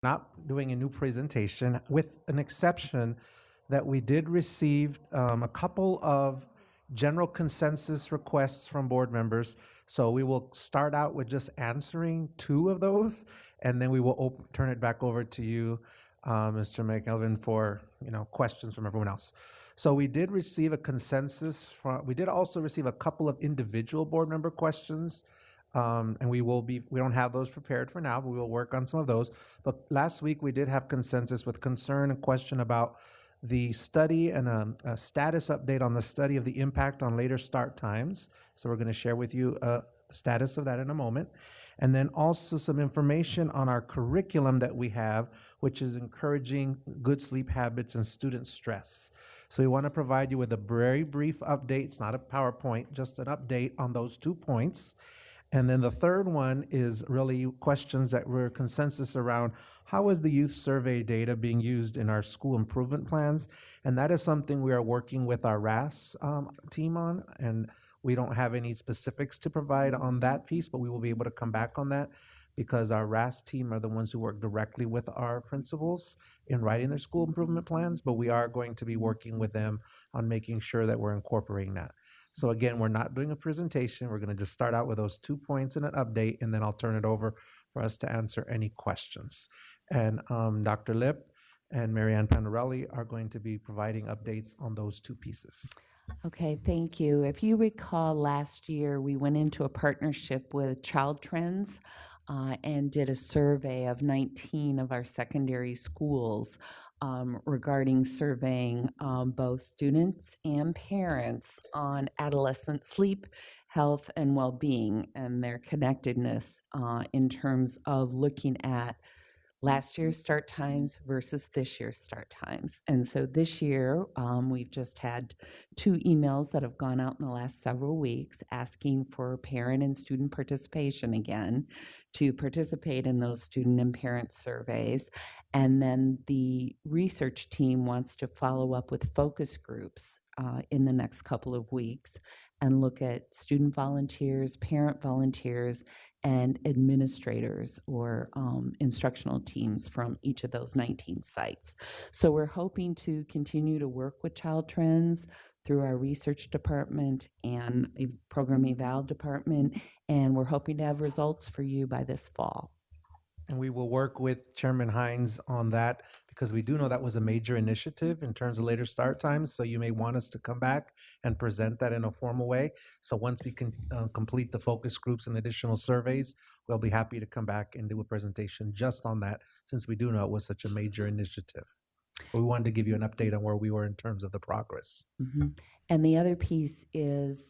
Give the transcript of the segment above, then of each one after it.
not doing a new presentation, with an exception that we did receive a couple of general consensus requests from board members. So we will start out with just answering two of those, and then we will turn it back over to you, Mr. McElvin, for questions from everyone else. So we did receive a consensus from. We did also receive a couple of individual board member questions. And we don't have those prepared for now, but we will work on some of those. But last week we did have consensus with concern and question about the study and a status update on the study of the impact on later start times. So we're going to share with you the status of that in a moment. And then also some information on our curriculum that we have, which is encouraging good sleep habits and student stress. So we want to provide you with a very brief update. It's not a PowerPoint, just an update on those 2 points. And then the third one is really questions that were consensus around how is the youth survey data being used in our school improvement plans? And that is something we are working with our RAS team on, and we don't have any specifics to provide on that piece, but we will be able to come back on that because our RAS team are the ones who work directly with our principals in writing their school improvement plans, but we are going to be working with them on making sure that we're incorporating that. So again, we're not doing a presentation. We're going to just start out with those 2 points and an update, and then I'll turn it over for us to answer any questions. And Dr. Lip and Marianne Panarelli are going to be providing updates on those 2 pieces. Okay, thank you. If you recall, last year we went into a partnership with Child Trends and did a survey of 19 of our secondary schools regarding surveying both students and parents on adolescent sleep, health, and well-being and their connectedness in terms of looking at last year's start times versus this year's start times. And so this year, we've just had 2 emails that have gone out in the last several weeks asking for parent and student participation again to participate in those student and parent surveys. And then the research team wants to follow up with focus groups in the next couple of weeks and look at student volunteers, parent volunteers, and administrators or instructional teams from each of those 19 sites. So we're hoping to continue to work with Child Trends through our research department and a program eval department, and we're hoping to have results for you by this fall. And we will work with Chairman Hines on that because we do know that was a major initiative in terms of later start times. So you may want us to come back and present that in a formal way. So once we can complete the focus groups and additional surveys, we'll be happy to come back and do a presentation just on that, since we do know it was such a major initiative. But we wanted to give you an update on where we were in terms of the progress. Mm-hmm. And the other piece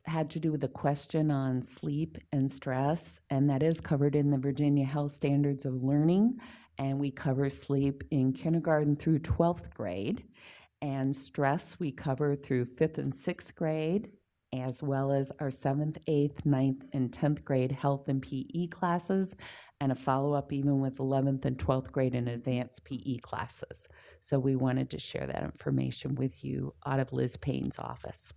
had to do with the question on sleep and stress, and that is covered in the Virginia Health Standards of Learning. And we cover sleep in kindergarten through 12th grade, and stress we cover through 5th and 6th grade, as well as our 7th, 8th, 9th, and 10th grade health and PE classes, and a follow-up even with 11th and 12th grade and advanced PE classes. So we wanted to share that information with you out of Liz Payne's office.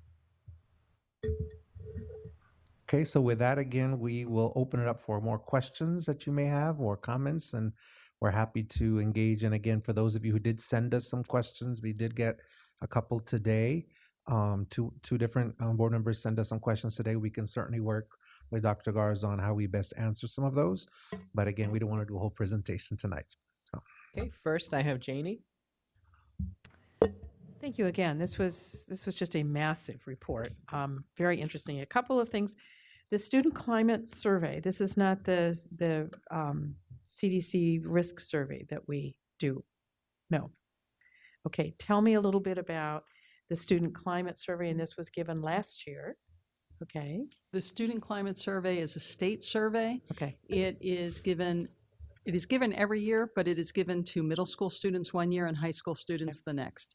Okay, so with that, again, we will open it up for more questions that you may have or comments, and we're happy to engage. And again, for those of you who did send us some questions, we did get a couple today. Two different board members send us some questions today. We can certainly work with Dr. Garza on how we best answer some of those. But again, we don't want to do a whole presentation tonight. So. Okay, first I have Janie. Thank you again. This was just a massive report. Very interesting. A couple of things. The student climate survey. This is not the CDC risk survey that we do. No. Okay. Tell me a little bit about the student climate survey, and this was given last year. Okay. The student climate survey is a state survey. Okay. It is given every year, but it is given to middle school students one year and high school students the next.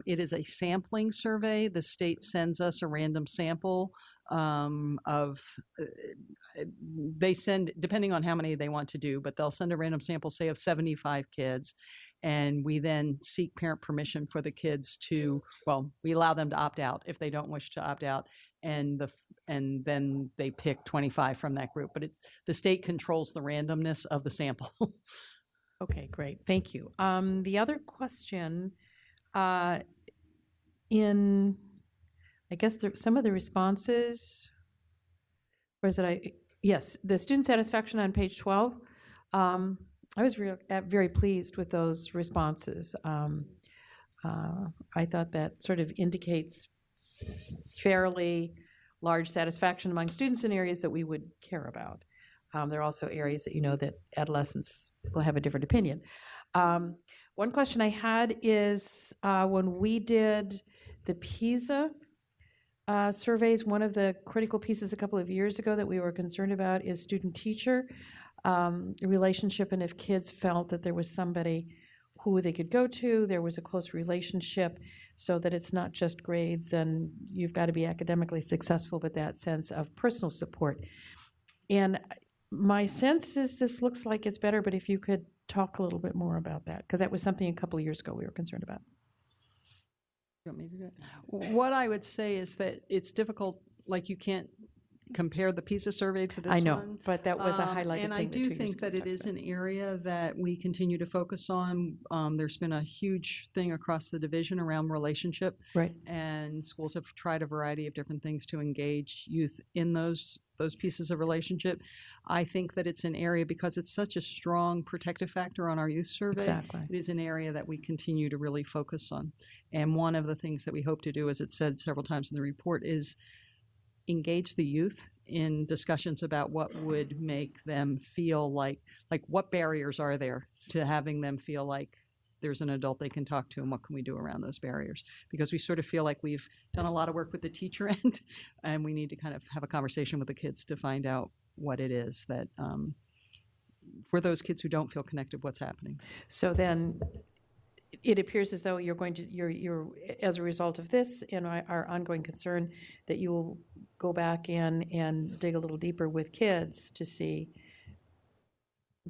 It is a sampling survey. The state sends us a random sample they send, depending on how many they want to do, but they'll send a random sample, say, of 75 kids. And we then seek parent permission for the kids we allow them to opt out if they don't wish to opt out. And then they pick 25 from that group. But the state controls the randomness of the sample. Okay, great. Thank you. The other question, I guess some of the responses, or is it yes, the student satisfaction on page 12. I was very pleased with those responses. I thought that sort of indicates fairly large satisfaction among students in areas that we would care about. There are also areas that that adolescents will have a different opinion. One question I had is when we did the PISA surveys, one of the critical pieces a couple of years ago that we were concerned about is student-teacher relationship, and if kids felt that there was somebody who they could go to, there was a close relationship, so that it's not just grades and you've got to be academically successful, but that sense of personal support. And my sense is this looks like it's better, but if you could talk a little bit more about that, because that was something a couple of years ago we were concerned about. You want me to do it? What I would say is that it's difficult, like you can't compare the PISA survey to this one. I know, but that was a highlighted and thing. I do think that it is an area that we continue to focus on. There's been a huge thing across the division around relationship. Right. And schools have tried a variety of different things to engage youth in those pieces of relationship. I think that it's an area, because it's such a strong protective factor on our youth survey. Exactly. It is an area that we continue to really focus on. And one of the things that we hope to do, as it said several times in the report, is engage the youth in discussions about what would make them feel like what barriers are there to having them feel like there's an adult they can talk to, and what can we do around those barriers? Because we sort of feel like we've done a lot of work with the teacher end, and we need to kind of have a conversation with the kids to find out what it is that, for those kids who don't feel connected, what's happening. So then it appears as though you're as a result of this and our ongoing concern, that you will go back in and dig a little deeper with kids to see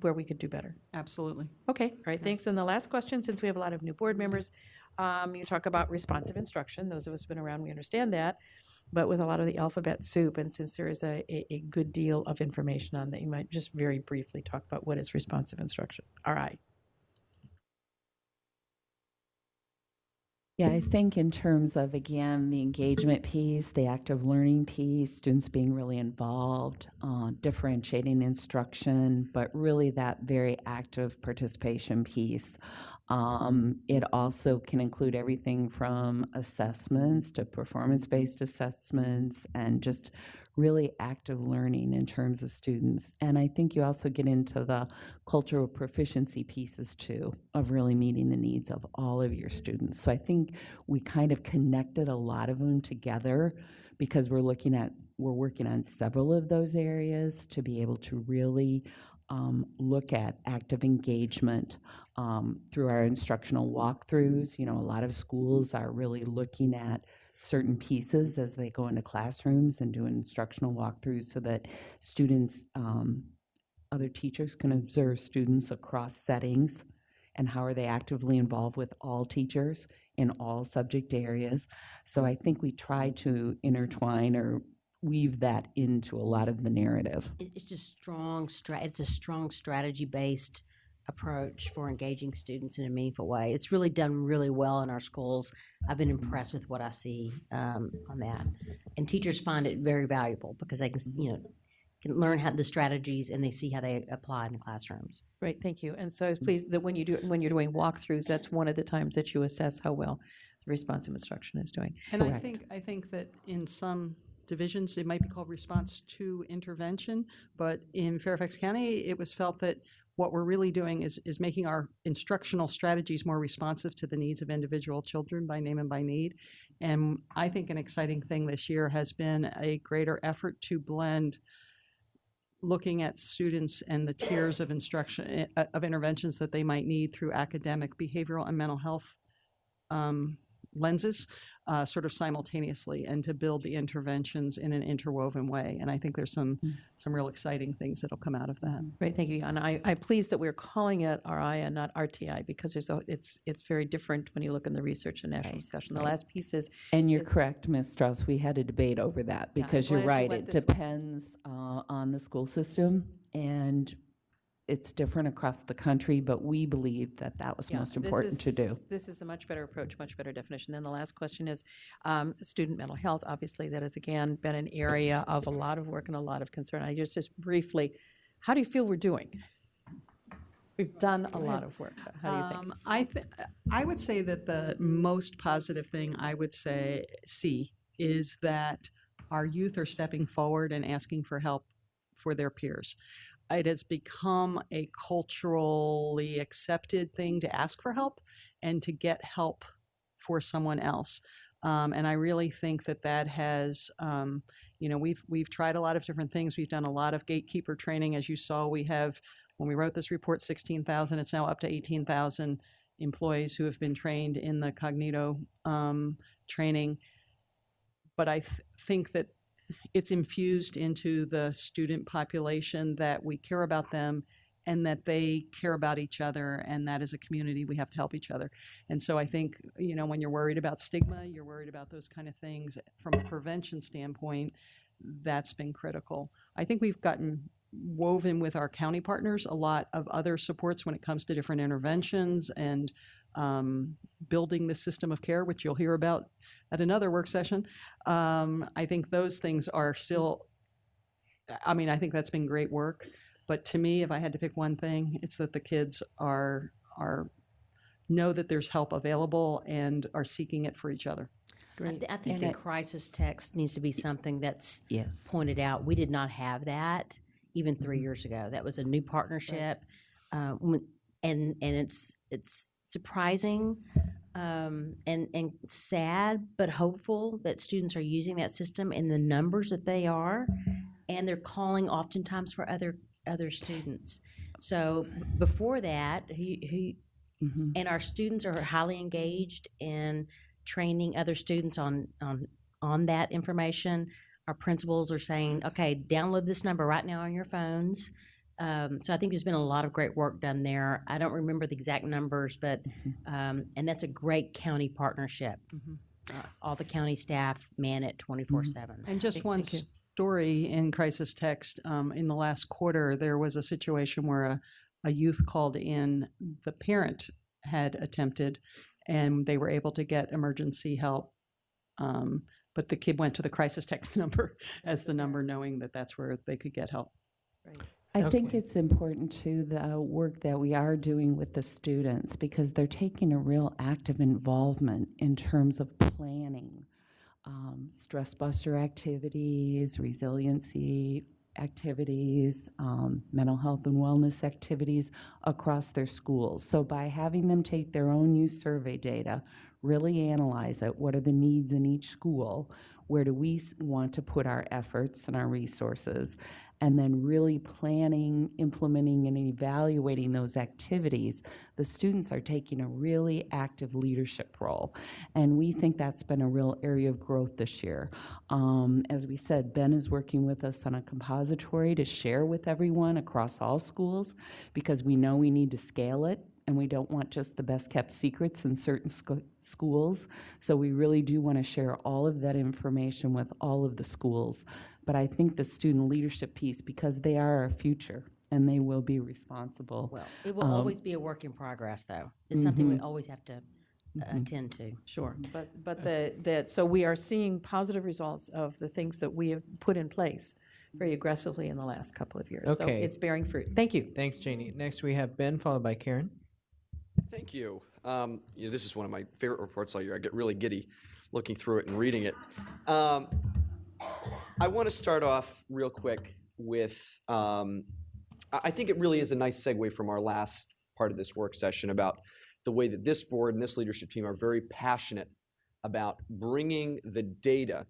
where we could do better. Absolutely. Okay, all right, thanks. And the last question, since we have a lot of new board members, you talk about responsive instruction. Those of us who've been around, we understand that. But with a lot of the alphabet soup, and since there is a good deal of information on that, you might just very briefly talk about what is responsive instruction. All right. Yeah, I think in terms of, again, the engagement piece, the active learning piece, students being really involved, differentiating instruction, but really that very active participation piece. It also can include everything from assessments to performance-based assessments and just really active learning in terms of students. And I think you also get into the cultural proficiency pieces too, of really meeting the needs of all of your students. So I think we kind of connected a lot of them together because we're working on several of those areas to be able to really look at active engagement through our instructional walkthroughs. You know, a lot of schools are really looking at certain pieces as they go into classrooms and do instructional walkthroughs so that students, other teachers can observe students across settings and how are they actively involved with all teachers in all subject areas. So I think we try to intertwine or weave that into a lot of the narrative. It's just it's a strong strategy-based approach for engaging students in a meaningful way. It's really done really well in our schools. I've been impressed with what I see on that, and teachers find it very valuable because they can can learn how the strategies and they see how they apply in the classrooms. Great, thank you. And so I was pleased that when you're doing walkthroughs, that's one of the times that you assess how well the responsive instruction is doing. And Correct. I think that in some divisions it might be called response to intervention, but in Fairfax County it was felt that what we're really doing is making our instructional strategies more responsive to the needs of individual children by name and by need. And I think an exciting thing this year has been a greater effort to blend looking at students and the tiers of instruction, of interventions that they might need through academic, behavioral, and mental health lenses sort of simultaneously, and to build the interventions in an interwoven way. And I think there's some real exciting things that'll come out of that. Great, thank you, Jan. I'm pleased that we're calling it RI and not RTI because it's very different when you look in the research and national discussion. The last piece is... And you're correct, Ms. Strauss, we had a debate over that because you're right, it this- depends on the school system, and it's different across the country, but we believe that that was Yeah, most important to do. This is a much better approach, much better definition. Then the last question is student mental health. Obviously, that has again been an area of a lot of work and a lot of concern. I just briefly, how do you feel we're doing? We've done a lot of work. But how do you think? I would say that the most positive thing I would see is that our youth are stepping forward and asking for help for their peers. It has become a culturally accepted thing to ask for help and to get help for someone else. And I really think that has, we've tried a lot of different things. We've done a lot of gatekeeper training. As you saw, we have, when we wrote this report, 16,000. It's now up to 18,000 employees who have been trained in the Cognito training. But I think that it's infused into the student population that we care about them and that they care about each other, and that as a community we have to help each other. And so I think, when you're worried about stigma, you're worried about those kind of things, from a prevention standpoint, that's been critical. I think we've gotten woven with our county partners a lot of other supports when it comes to different interventions and building the system of care, which you'll hear about at another work session. I think those things are still, I think that's been great work. But to me, if I had to pick one thing, it's that the kids are know that there's help available and are seeking it for each other. Great. I think a crisis text needs to be something that's Yes. pointed out. We did not have that even 3 years ago. That was a new partnership, and it's surprising and sad, but hopeful that students are using that system in the numbers that they are, and they're calling oftentimes for other students. So before that, and our students are highly engaged in training other students on that information. Our principals are saying, okay, download this number right now on your phones. So I think there's been a lot of great work done there. I don't remember the exact numbers, but and that's a great county partnership. All the county staff man it 24/7. And just one story in crisis text, in the last quarter, there was a situation where a youth called in. The parent had attempted, and they were able to get emergency help. But the kid went to the crisis text number as the number, knowing that that's where they could get help. Right. I think it's important too, the work that we are doing with the students, because they're taking a real active involvement in terms of planning stress buster activities, resiliency activities, mental health and wellness activities across their schools. So by having them take their own youth survey data, really analyze it, what are the needs in each school, where do we want to put our efforts and our resources, and then really planning, implementing, and evaluating those activities, the students are taking a really active leadership role. And we think that's been a real area of growth this year. As we said, Ben is working with us on a compository to share with everyone across all schools, because we know we need to scale it, and we don't want just the best kept secrets in certain schools. So we really do want to share all of that information with all of the schools. But I think the student leadership piece, because they are our future and they will be responsible. Well, it will always be a work in progress, though. It's something we always have to attend to. Sure, but so we are seeing positive results of the things that we have put in place very aggressively in the last couple of years. So Okay. it's bearing fruit. Thank you. Thanks, Janie. Next we have Ben, followed by Karen. Thank you. This is one of my favorite reports all year. I get really giddy looking through it and reading it. I want to start off real quick with, I think it really is a nice segue from our last part of this work session about the way that this board and this leadership team are very passionate about bringing the data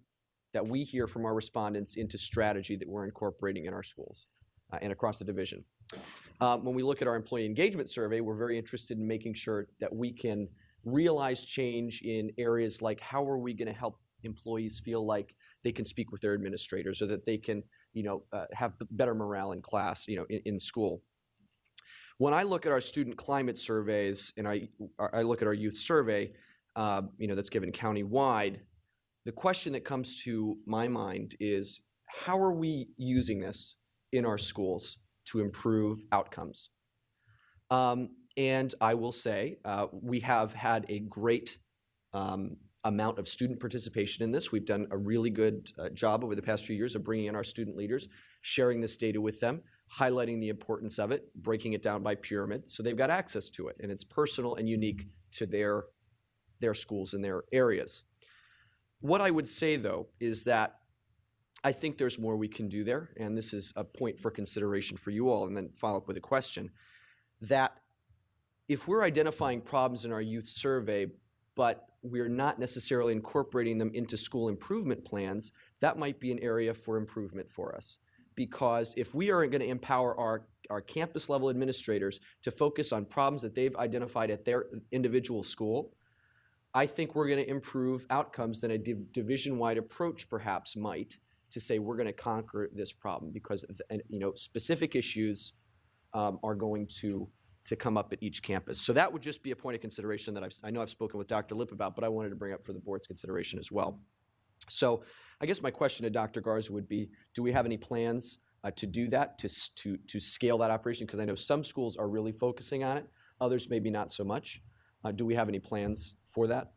that we hear from our respondents into strategy that we're incorporating in our schools and across the division. When we look at our employee engagement survey, we're very interested in making sure that we can realize change in areas like how are we going to help employees feel like they can speak with their administrators, so that they can, have better morale in class, in school. When I look at our student climate surveys and I look at our youth survey, that's given county-wide, the question that comes to my mind is, how are we using this in our schools to improve outcomes. And I will say we have had a great amount of student participation in this. We've done a really good job over the past few years of bringing in our student leaders, sharing this data with them, highlighting the importance of it, breaking it down by pyramid, so they've got access to it, and it's personal and unique to their schools and their areas. What I would say, though, is that I think there's more we can do there, and this is a point for consideration for you all, and then follow up with a question, that if we're identifying problems in our youth survey, but we're not necessarily incorporating them into school improvement plans, that might be an area for improvement for us. Because if we are going to empower our campus level administrators to focus on problems that they've identified at their individual school, I think we're going to improve outcomes than a division-wide approach perhaps might, to say we're going to conquer this problem, because specific issues are going to come up at each campus. So that would just be a point of consideration that I know I've spoken with Dr. Lipp about, but I wanted to bring up for the board's consideration as well. So I guess my question to Dr. Garza would be, do we have any plans to do that, to scale that operation? Because I know some schools are really focusing on it, others maybe not so much. Do we have any plans for that?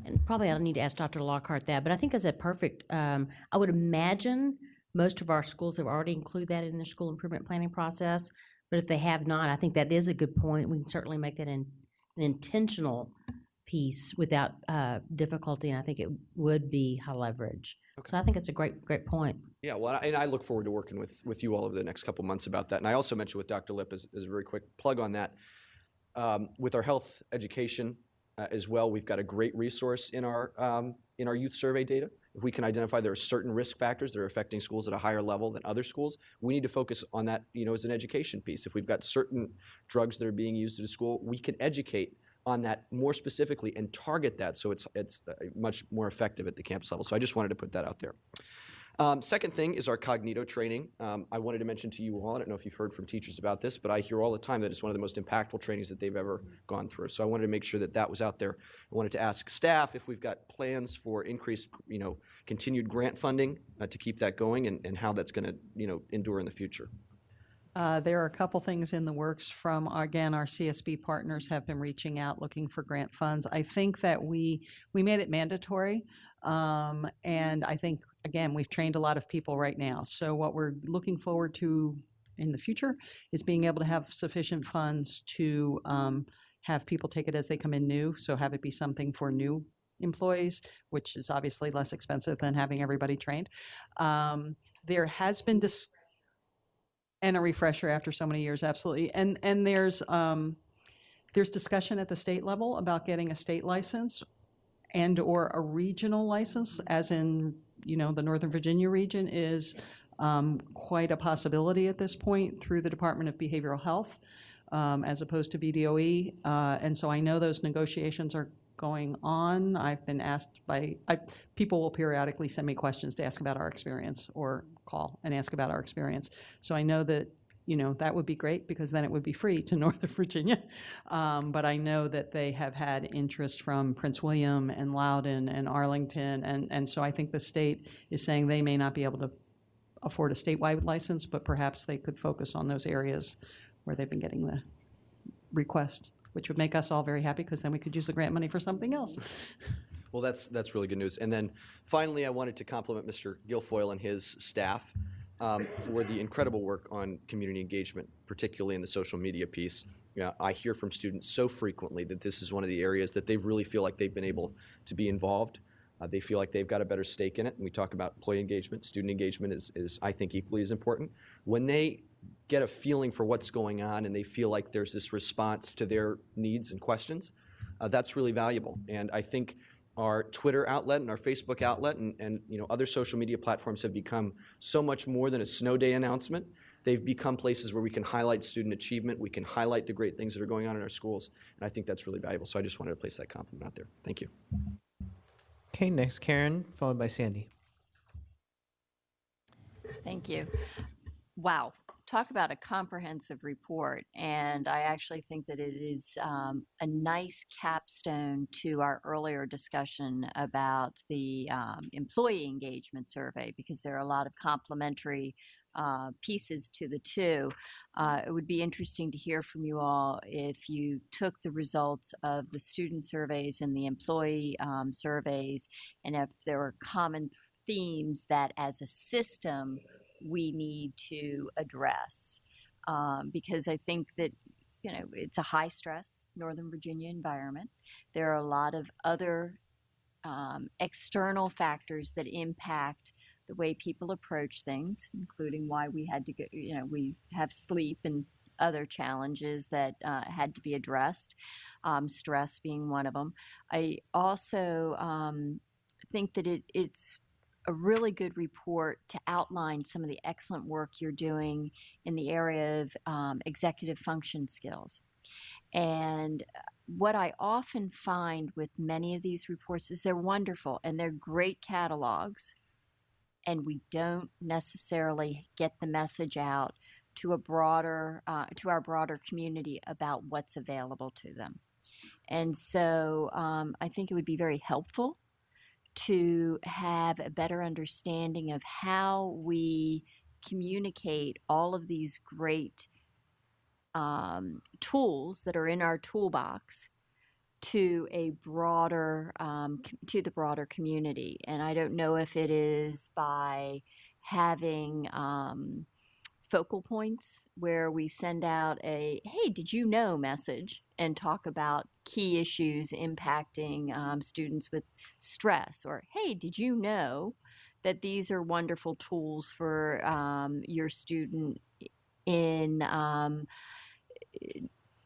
And probably I'll need to ask Dr. Lockhart that, but I think that's a perfect, I would imagine most of our schools have already included that in their school improvement planning process. But if they have not, I think that is a good point. We can certainly make that an intentional piece without difficulty, and I think it would be high leverage. Okay. So I think it's a great point. Yeah, well, and I look forward to working with you all over the next couple months about that. And I also mentioned with Dr. Lipp, as a very quick plug on that, with our health education as well, we've got a great resource in our youth survey data. If we can identify there are certain risk factors that are affecting schools at a higher level than other schools, we need to focus on that, as an education piece. If we've got certain drugs that are being used at a school, we can educate on that more specifically and target that so it's much more effective at the campus level. So I just wanted to put that out there. Second thing is our Cognito training. I wanted to mention to you all, I don't know if you've heard from teachers about this, but I hear all the time that it's one of the most impactful trainings that they've ever gone through. So I wanted to make sure that that was out there. I wanted to ask staff if we've got plans for increased, continued grant funding to keep that going, and how that's going to, endure in the future. There are a couple things in the works from, again, our CSB partners have been reaching out looking for grant funds. I think that we made it mandatory, and I think, again, we've trained a lot of people right now. So what we're looking forward to in the future is being able to have sufficient funds to have people take it as they come in new, so have it be something for new employees, which is obviously less expensive than having everybody trained. There has been and a refresher after so many years, absolutely. And there's discussion at the state level about getting a state license and or a regional license, as in, the Northern Virginia region is quite a possibility at this point through the Department of Behavioral Health, as opposed to BDOE. And so I know those negotiations are going on. I've been asked people will periodically send me questions to ask about our experience, or call and ask about our experience. So I know that, that would be great, because then it would be free to Northern Virginia. But I know that they have had interest from Prince William and Loudoun and Arlington. And so I think the state is saying they may not be able to afford a statewide license, but perhaps they could focus on those areas where they've been getting the request, which would make us all very happy, because then we could use the grant money for something else. Well, that's really good news. And then finally, I wanted to compliment Mr. Guilfoyle and his staff for the incredible work on community engagement, particularly in the social media piece. I hear from students so frequently that this is one of the areas that they really feel like they've been able to be involved. They feel like they've got a better stake in it. And we talk about employee engagement. Student engagement is, I think, equally as important. When they get a feeling for what's going on and they feel like there's this response to their needs and questions, that's really valuable. And I think our Twitter outlet and our Facebook outlet and other social media platforms have become so much more than a snow day announcement. They've become places where we can highlight student achievement, we can highlight the great things that are going on in our schools, and I think that's really valuable. So I just wanted to place that compliment out there. Thank you. Okay, next Karen, followed by Sandy. Thank you. Wow. Talk about a comprehensive report. And I actually think that it is a nice capstone to our earlier discussion about the employee engagement survey, because there are a lot of complementary pieces to the two. It would be interesting to hear from you all if you took the results of the student surveys and the employee surveys, and if there were common themes that as a system we need to address. Because I think that, it's a high stress Northern Virginia environment. There are a lot of other external factors that impact the way people approach things, including why we had to go, we have sleep and other challenges that had to be addressed, stress being one of them. I also think that it's a really good report to outline some of the excellent work you're doing in the area of executive function skills. And what I often find with many of these reports is they're wonderful and they're great catalogs, and we don't necessarily get the message out to our broader community about what's available to them. And so I think it would be very helpful to have a better understanding of how we communicate all of these great tools that are in our toolbox to a broader to the broader community. And I don't know if it is by having focal points where we send out a "Hey, did you know?" message and talk about key issues impacting students with stress, or "Hey, did you know that these are wonderful tools for your student in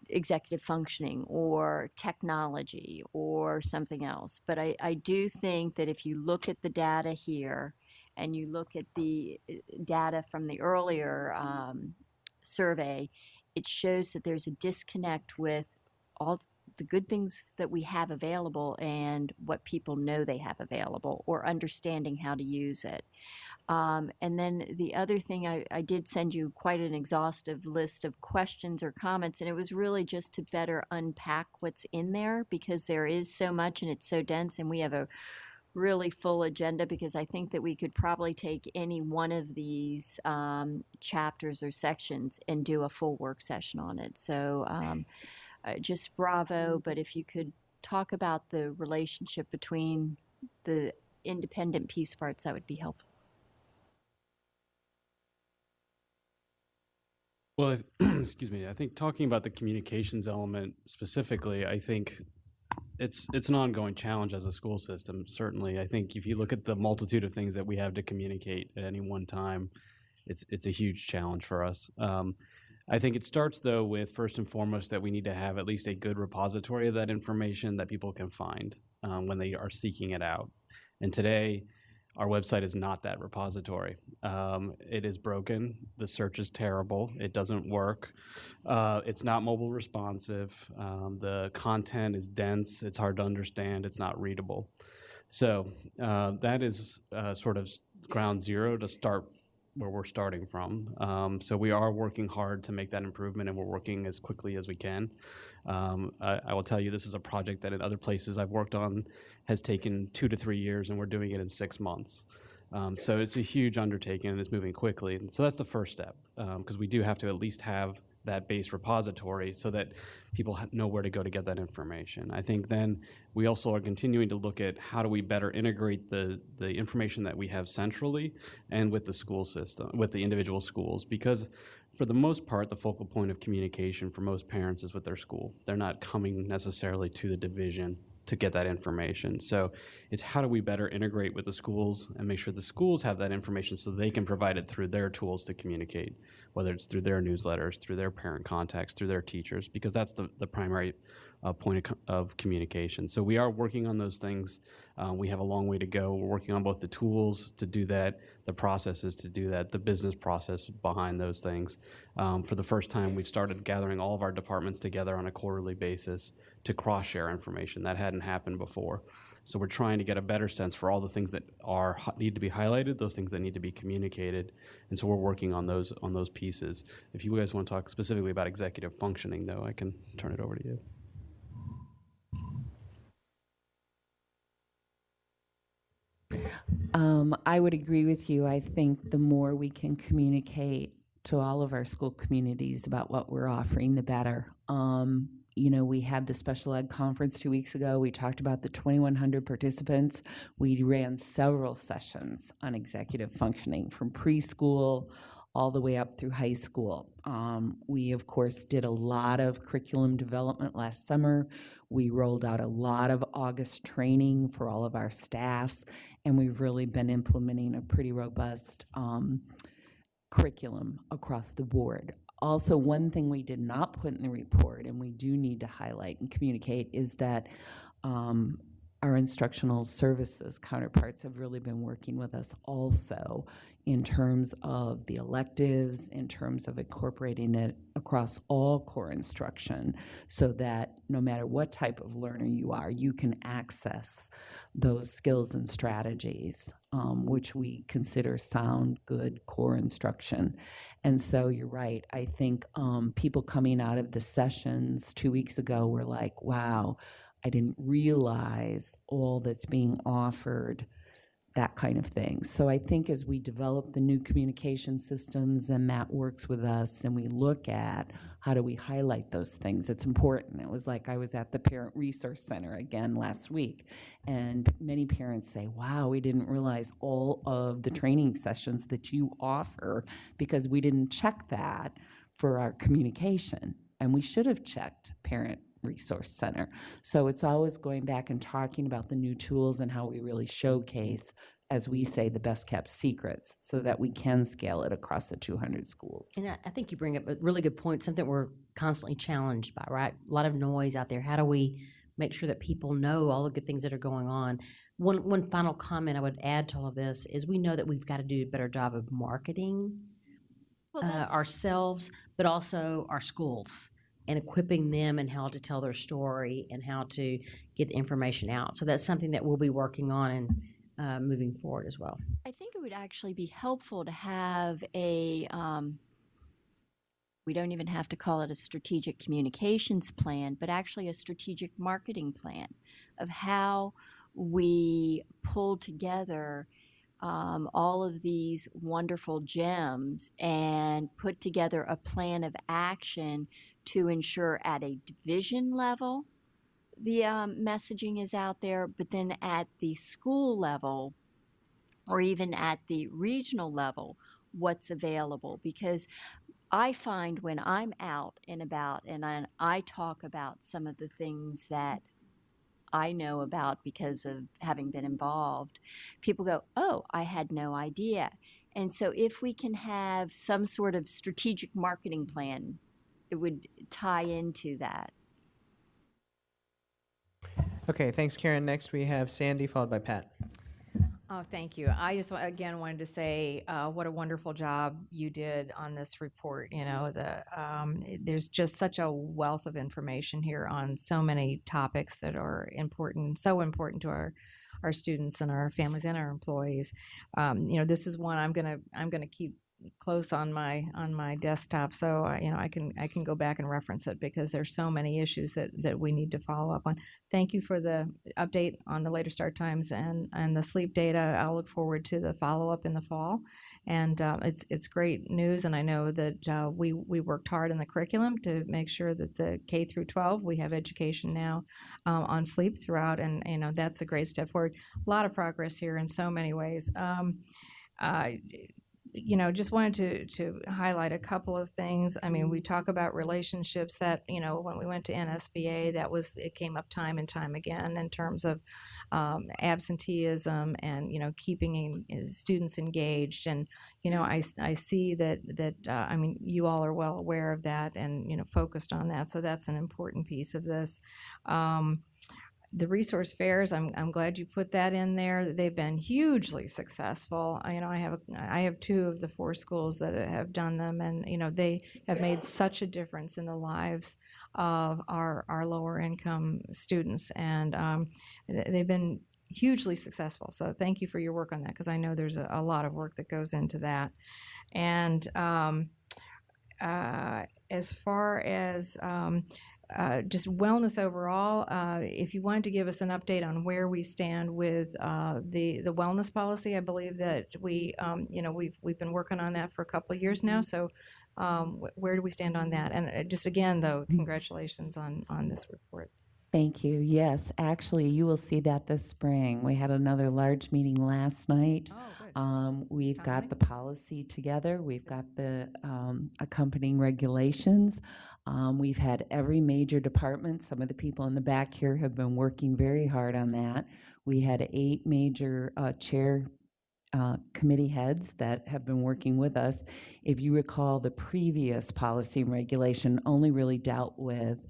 executive functioning or technology or something else." But I do think that if you look at the data here and you look at the data from the earlier survey, it shows that there's a disconnect with all the good things that we have available and what people know they have available, or understanding how to use it. And then the other thing, I did send you quite an exhaustive list of questions or comments, and it was really just to better unpack what's in there, because there is so much and it's so dense, and we have a really full agenda, because I think that we could probably take any one of these chapters or sections and do a full work session on it. So just bravo, but if you could talk about the relationship between the independent piece parts, that would be helpful. Well, excuse me. I think talking about the communications element specifically, I think it's an ongoing challenge as a school system. Certainly, I think if you look at the multitude of things that we have to communicate at any one time, it's a huge challenge for us. I think it starts though with, first and foremost, that we need to have at least a good repository of that information that people can find when they are seeking it out. And today, our website is not that repository. It is broken. The search is terrible. It doesn't work. It's not mobile responsive. The content is dense. It's hard to understand. It's not readable. So that is sort of ground zero to start where we're starting from. So we are working hard to make that improvement, and we're working as quickly as we can. I will tell you, this is a project that in other places I've worked on has taken 2 to 3 years, and we're doing it in 6 months. So it's a huge undertaking, and it's moving quickly. And so that's the first step, because we do have to at least have that base repository so that people know where to go to get that information. I think then we also are continuing to look at how do we better integrate the information that we have centrally and with the school system, with the individual schools, because for the most part, the focal point of communication for most parents is with their school. They're not coming necessarily to the division to get that information. So it's how do we better integrate with the schools and make sure the schools have that information so they can provide it through their tools to communicate, whether it's through their newsletters, through their parent contacts, through their teachers, because that's the primary point of communication. So we are working on those things. We have a long way to go. We're working on both the tools to do that, the processes to do that, the business process behind those things. For the first time, we've started gathering all of our departments together on a quarterly basis to cross-share information. That hadn't happened before. So we're trying to get a better sense for all the things that need to be highlighted, those things that need to be communicated. And so we're working on those pieces. If you guys want to talk specifically about executive functioning, though, I can turn it over to you. I would agree with you. I think the more we can communicate to all of our school communities about what we're offering, the better. We had the special ed conference 2 weeks ago. We talked about the 2,100 participants. We ran several sessions on executive functioning from preschool all the way up through high school. We, of course, did a lot of curriculum development last summer. We rolled out a lot of August training for all of our staffs, and we've really been implementing a pretty robust curriculum across the board. Also, one thing we did not put in the report, and we do need to highlight and communicate, is that our instructional services counterparts have really been working with us also in terms of the electives, in terms of incorporating it across all core instruction, so that no matter what type of learner you are, you can access those skills and strategies, which we consider sound, good core instruction. And so you're right. I think people coming out of the sessions 2 weeks ago were like, wow, I didn't realize all that's being offered, that kind of thing. So I think as we develop the new communication systems and Matt works with us and we look at how do we highlight those things, it's important. It was like I was at the Parent Resource Center again last week, and many parents say, wow, we didn't realize all of the training sessions that you offer because we didn't check that for our communication. And we should have checked Parent Resource Center. So it's always going back and talking about the new tools and how we really showcase, as we say, the best kept secrets so that we can scale it across the 200 schools. And I think you bring up a really good point, something we're constantly challenged by, right? A lot of noise out there. How do we make sure that people know all the good things that are going on? One final comment I would add to all of this is we know that we've got to do a better job of marketing ourselves, but also our schools, and equipping them and how to tell their story and how to get the information out. So that's something that we'll be working on and moving forward as well. I think it would actually be helpful to have a, we don't even have to call it a strategic communications plan, but actually a strategic marketing plan of how we pull together all of these wonderful gems and put together a plan of action to ensure at a division level the messaging is out there, but then at the school level or even at the regional level, what's available. Because I find when I'm out and about and I talk about some of the things that I know about because of having been involved, people go, oh, I had no idea. And so if we can have some sort of strategic marketing plan, it would tie into that. Okay, thanks, Karen. Next, we have Sandy, followed by Pat. Oh, thank you. I just again wanted to say what a wonderful job you did on this report. You know, there's just such a wealth of information here on so many topics that are important, so important to our students and our families and our employees. You know, this is one I'm gonna keep close on my desktop, so I can go back and reference it because there's so many issues that we need to follow up on. Thank you for the update on the later start times and the sleep data. I'll look forward to the follow up in the fall, and it's great news. And I know that we worked hard in the curriculum to make sure that the K through 12 we have education now on sleep throughout, and that's a great step forward. A lot of progress here in so many ways. Just wanted to highlight a couple of things. I mean, we talk about relationships that, when we went to NSBA, it came up time and time again in terms of absenteeism and, keeping students engaged. And, I see that you all are well aware of that and, focused on that. So that's an important piece of this. The resource fairs, I'm glad you put that in there. They've been hugely successful. I have 2 of the 4 schools that have done them, and they have made such a difference in the lives of our lower income students, and they've been hugely successful. So thank you for your work on that, because I know there's a lot of work that goes into that. And as far as just wellness overall. If you wanted to give us an update on where we stand with the wellness policy, I believe that we've been working on that for a couple of years now. So where do we stand on that? And just again, though, congratulations on this report. Thank you. Yes, actually, you will see that this spring. We had another large meeting last night. Oh, good. We've got Timely. the policy together. We've got the accompanying regulations. We've had every major department. Some of the people in the back here have been working very hard on that. We had 8 major committee heads that have been working with us. If you recall, the previous policy and regulation only really dealt with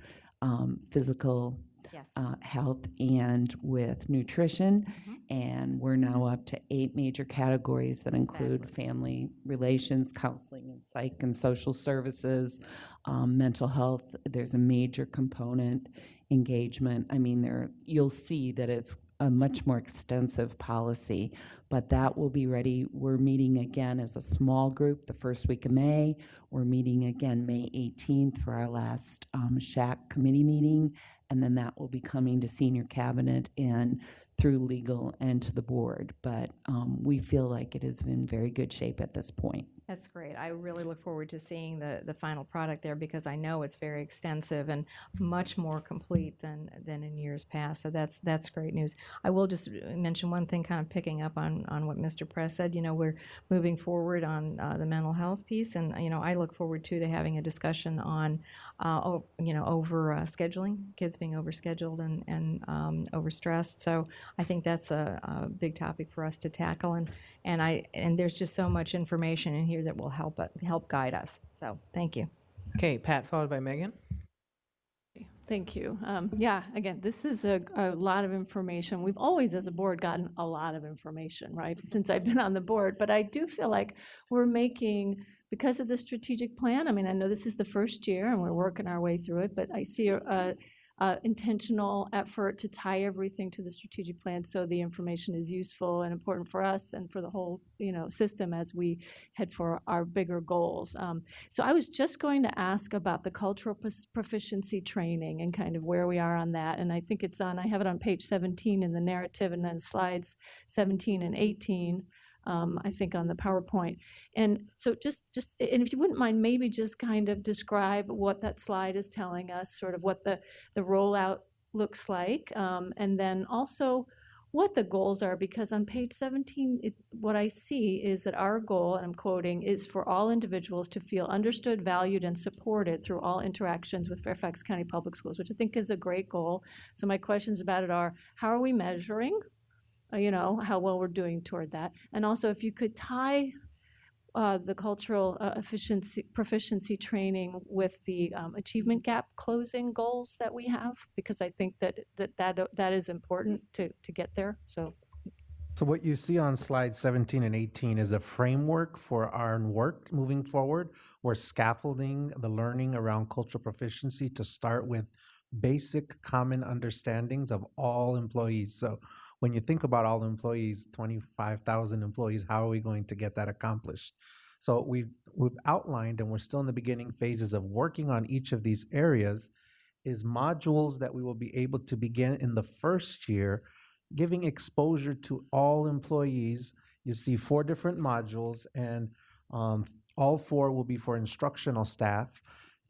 physical Yes. health and with nutrition. And we're now up to 8 major categories that include Fabulous. family relations, counseling and psych and social services, mental health. There's a major component, engagement. I mean, you'll see that it's a much more extensive policy, but that will be ready. We're meeting again as a small group the first week of May. We're meeting again May 18th for our last SHAC committee meeting, and then that will be coming to senior cabinet and through legal and to the board. But we feel like it is in very good shape at this point. That's great. I really look forward to seeing the final product there because I know it's very extensive and much more complete than in years past. So that's great news. I will just mention one thing, kind of picking up on what Mr. Press said. We're moving forward on the mental health piece, and I look forward to having a discussion on over scheduling, kids being overscheduled and overstressed. So I think that's a big topic for us to tackle, and there's just so much information in here that will help guide us. So thank you. Okay, Pat, followed by Megan. Thank you. Yeah, again, this is a lot of information. We've always, as a board, gotten a lot of information, right, since I've been on the board. But I do feel like we're making, because of the strategic plan, I mean, I know this is the first year and we're working our way through it, but I see a intentional effort to tie everything to the strategic plan so the information is useful and important for us and for the whole system as we head for our bigger goals. So I was just going to ask about the cultural proficiency training and kind of where we are on that. And I think I have it on page 17 in the narrative and then slides 17 and 18. I think on the PowerPoint. And so just, and if you wouldn't mind, maybe just kind of describe what that slide is telling us, sort of what the rollout looks like, and then also what the goals are, because on page 17, what I see is that our goal, and I'm quoting, is for all individuals to feel understood, valued, and supported through all interactions with Fairfax County Public Schools, which I think is a great goal. So my questions about it are, how are we measuring? How well we're doing toward that. And also, if you could tie the cultural proficiency training with the achievement gap closing goals that we have, because I think that is important to get there. So what you see on slides 17 and 18 is a framework for our work moving forward. We're scaffolding the learning around cultural proficiency to start with basic common understandings of all employees. So when you think about all employees, 25,000 employees, how are we going to get that accomplished? So we've outlined, and we're still in the beginning phases of working on each of these areas, is modules that we will be able to begin in the first year, giving exposure to all employees. You see 4 different modules, and all 4 will be for instructional staff.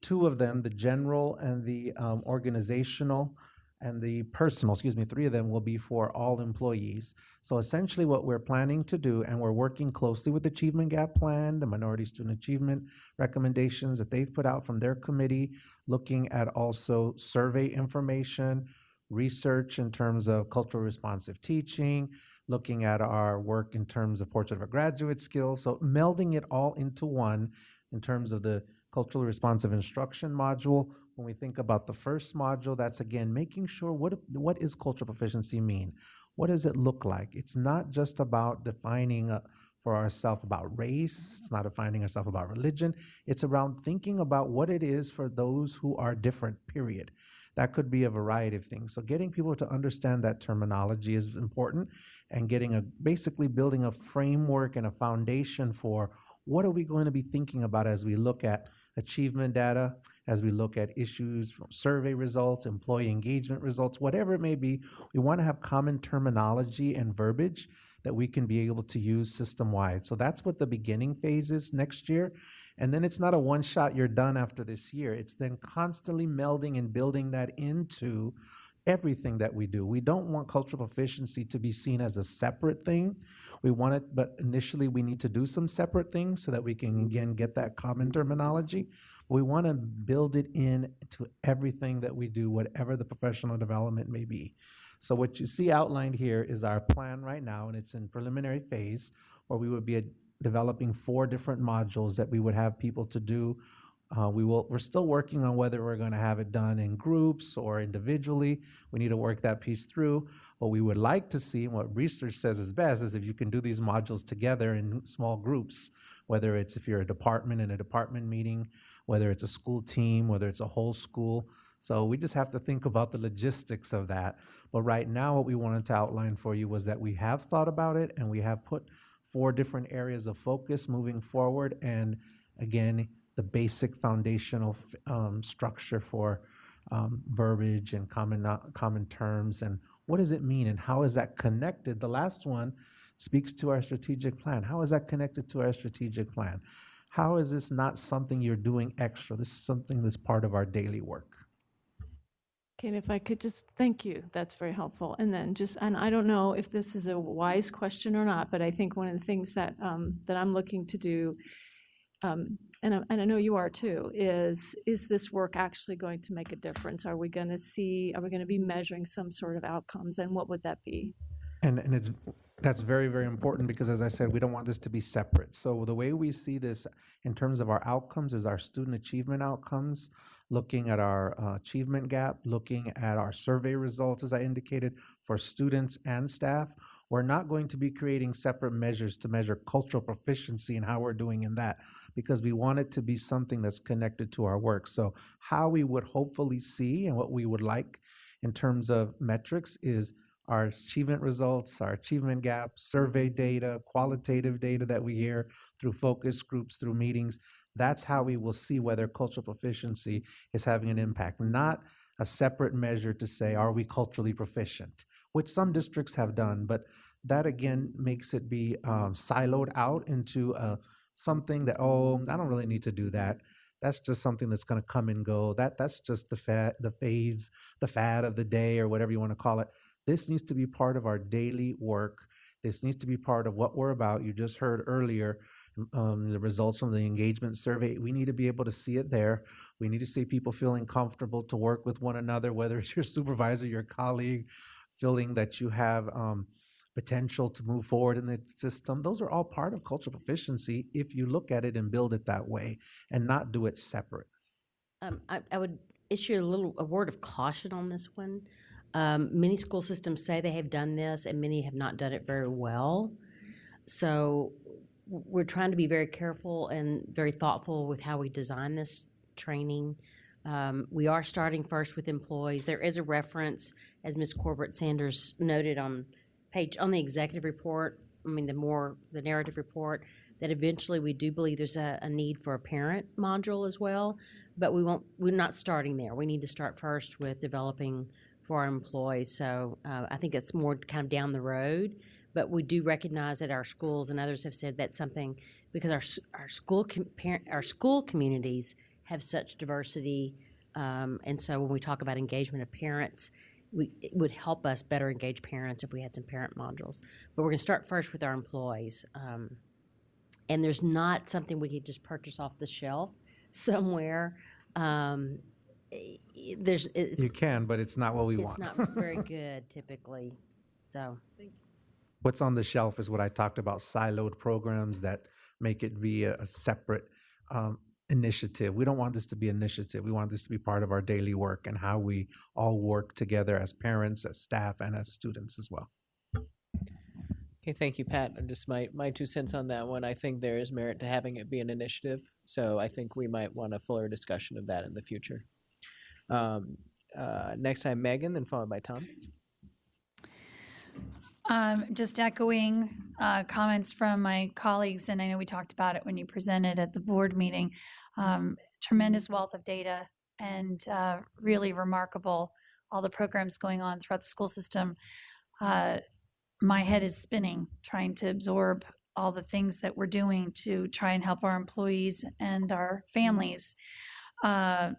2 of them, the general and the organizational and the personal, 3 of them will be for all employees. So essentially what we're planning to do, and we're working closely with the Achievement Gap Plan, the Minority Student Achievement recommendations that they've put out from their committee, looking at also survey information, research in terms of cultural responsive teaching, looking at our work in terms of portrait of a graduate skills. So melding it all into one in terms of the culturally responsive instruction module. When we think about the first module, that's again making sure what is cultural proficiency mean? What does it look like? It's not just about defining for ourselves about race. It's not defining ourselves about religion. It's around thinking about what it is for those who are different, period. That could be a variety of things. So getting people to understand that terminology is important, and basically building a framework and a foundation for what are we going to be thinking about as we look at achievement data, as we look at issues from survey results, employee engagement results, whatever it may be. We want to have common terminology and verbiage that we can be able to use system-wide. So that's what the beginning phase is next year. And then it's not a one-shot, you're done after this year. It's then constantly melding and building that into everything that we do. We don't want cultural proficiency to be seen as a separate thing. We want it, but initially we need to do some separate things so that we can, again, get that common terminology. We want to build it into everything that we do, whatever the professional development may be. So what you see outlined here is our plan right now, and it's in preliminary phase, where we would be developing 4 different modules that we would have people to do. We're still working on whether we're going to have it done in groups or individually. We need to work that piece through. What we would like to see, and what research says is best, is if you can do these modules together in small groups, whether it's if you're a department in a department meeting, whether it's a school team, whether it's a whole school. So we just have to think about the logistics of that. But right now, what we wanted to outline for you was that we have thought about it, and we have put 4 different areas of focus moving forward. And again, the basic foundational structure for verbiage and common terms, and what does it mean, and how is that connected? The last one speaks to our strategic plan. How is that connected to our strategic plan? How is this not something you're doing extra? This is something that's part of our daily work. Okay, and if I could just, thank you, that's very helpful. And then and I don't know if this is a wise question or not, but I think one of the things that I'm looking to do, and I know you are too, is this work actually going to make a difference? Are we going to be measuring some sort of outcomes, and what would that be? And that's very, very important, because as I said, we don't want this to be separate. So the way we see this in terms of our outcomes is our student achievement outcomes, looking at our achievement gap, looking at our survey results, as I indicated, for students and staff. We're not going to be creating separate measures to measure cultural proficiency and how we're doing in that, because we want it to be something that's connected to our work. So how we would hopefully see, and what we would like in terms of metrics, is our achievement results, our achievement gaps, survey data, qualitative data that we hear through focus groups, through meetings. That's how we will see whether cultural proficiency is having an impact, not a separate measure to say, are we culturally proficient, which some districts have done, but that again makes it be siloed out into something that, oh, I don't really need to do that. That's just something that's going to come and go. That's just the phase, the fad of the day, or whatever you want to call it. This needs to be part of our daily work. This needs to be part of what we're about. You just heard earlier the results from the engagement survey. We need to be able to see it there. We need to see people feeling comfortable to work with one another, whether it's your supervisor, your colleague, feeling that you have potential to move forward in the system. Those are all part of cultural proficiency if you look at it and build it that way and not do it separate. I would issue a word of caution on this one. Many school systems say they have done this, and many have not done it very well. So we're trying to be very careful and very thoughtful with how we design this training. We are starting first with employees. There is a reference, as Ms. Corbett Sanders noted on the executive report, the narrative report, that eventually we do believe there's a need for a parent module as well, but we're not starting there. We need to start first with developing for our employees. So I think it's more kind of down the road, but we do recognize that our schools and others have said that's something, because our school communities have such diversity, and so when we talk about engagement of parents, it would help us better engage parents if we had some parent modules. But we're going to start first with our employees, and there's not something we could just purchase off the shelf somewhere. You can, but it's not what we want. It's not very good typically. So what's on the shelf is what I talked about, siloed programs that make it be a separate initiative. We don't want this to be an initiative. We want this to be part of our daily work and how we all work together as parents, as staff, and as students as well. Okay, thank you, Pat. Just my 2 cents on that one. I think there is merit to having it be an initiative, so I think we might want a fuller discussion of that in the future. Next time, Megan, then followed by Tom. Just echoing comments from my colleagues, and I know we talked about it when you presented at the board meeting. Tremendous wealth of data and really remarkable, all the programs going on throughout the school system. My head is spinning trying to absorb all the things that we're doing to try and help our employees and our families. I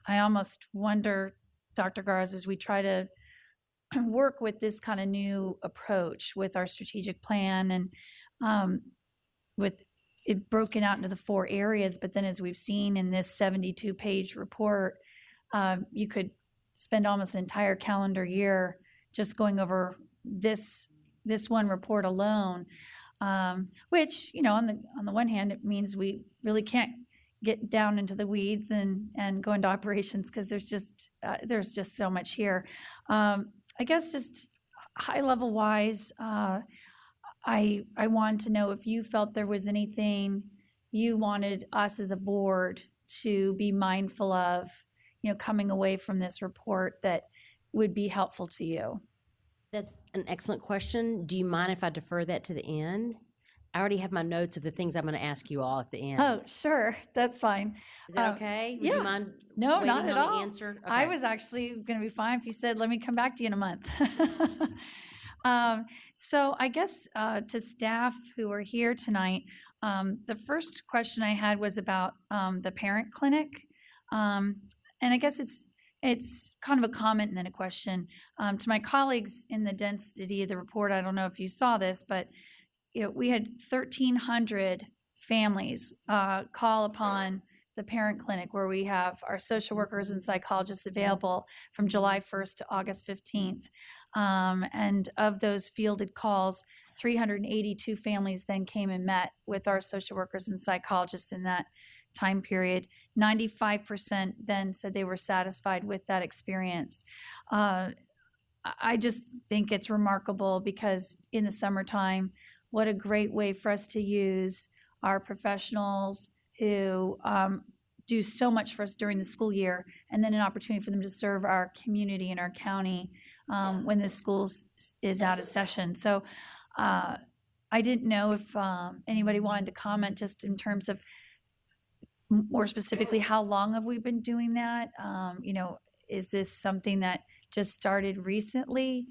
almost wonder, Dr. Garza, as we try to work with this kind of new approach with our strategic plan and with it broken out into the 4 areas, but then as we've seen in this 72-page report, you could spend almost an entire calendar year just going over this one report alone, which, you know, on the one hand, it means we really can't get down into the weeds and go into operations because there's just so much here. I guess just high level wise, I wanted to know if you felt there was anything you wanted us as a board to be mindful of, you know, coming away from this report that would be helpful to you. That's an excellent question. Do you mind if I defer that to the end? I already have my notes of the things I'm going to ask you all at the end. Oh, sure. That's fine. Is that okay? Would yeah. you mind No, waiting not at on all. the answer? Okay. I was actually going to be fine if you said, let me come back to you in a month. So I guess to staff who are here tonight, the first question I had was about the parent clinic. And I guess it's kind of a comment and then a question. To my colleagues in the density of the report, I don't know if you saw this, but you know, we had 1,300 families call upon the parent clinic where we have our social workers and psychologists available from July 1st to August 15th. And of those fielded calls, 382 families then came and met with our social workers and psychologists in that time period. 95% then said they were satisfied with that experience. I just think it's remarkable because in the summertime, what a great way for us to use our professionals who do so much for us during the school year, and then an opportunity for them to serve our community and our county when the school is out of session. So I didn't know if anybody wanted to comment just in terms of more specifically, how long have we been doing that? You know, is this something that just started recently?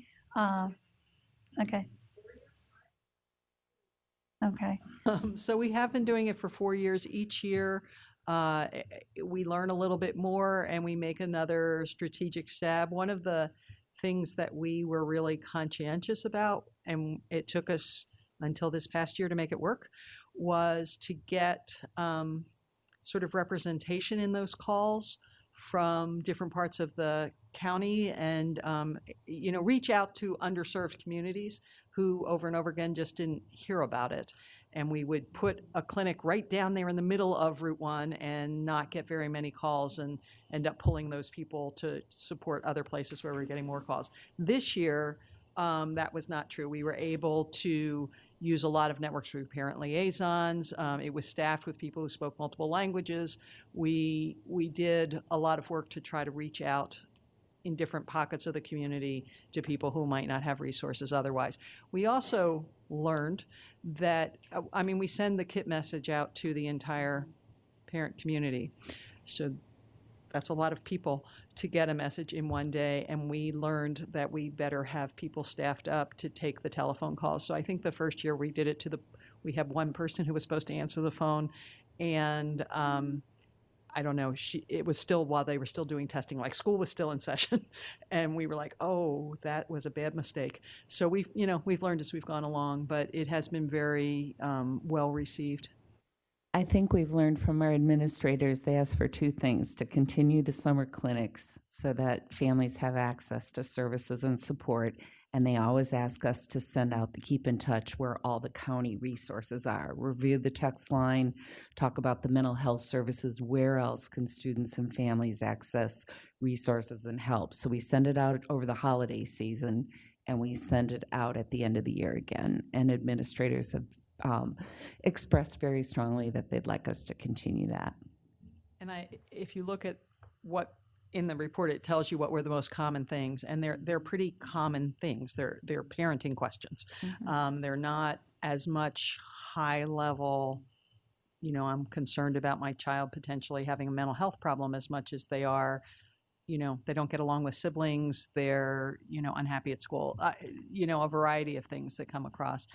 Okay. Okay. So we have been doing it for 4 years. Each year, we learn a little bit more and we make another strategic stab. One of the things that we were really conscientious about, and it took us until this past year to make it work, was to get sort of representation in those calls from different parts of the county and, you know, reach out to underserved communities who over and over again just didn't hear about it. And we would put a clinic right down there in the middle of Route 1 and not get very many calls and end up pulling those people to support other places where we're getting more calls. This year, that was not true. We were able to use a lot of networks through parent liaisons. It was staffed with people who spoke multiple languages. We did a lot of work to try to reach out in different pockets of the community to people who might not have resources otherwise. We also learned that, I mean, we send the KIT message out to the entire parent community. So that's a lot of people to get a message in one day, and we learned that we better have people staffed up to take the telephone calls. So I think the first year we did it we have one person who was supposed to answer the phone, and I don't know, it was still while they were still doing testing, like school was still in session, and we were like, oh, that was a bad mistake. So we've learned as we've gone along, but it has been very well received. I think we've learned from our administrators, they ask for 2 things: to continue the summer clinics so that families have access to services and support, and they always ask us to send out the keep in touch where all the county resources are. Review the text line, talk about the mental health services, where else can students and families access resources and help. So we send it out over the holiday season, and we send it out at the end of the year again, and administrators have expressed very strongly that they'd like us to continue that. And if you look at what in the report, it tells you what were the most common things, and they're pretty common things. They're parenting questions. They're not as much high level, I'm concerned about my child potentially having a mental health problem, as much as they are, they don't get along with siblings, they're, unhappy at school, a variety of things that come across.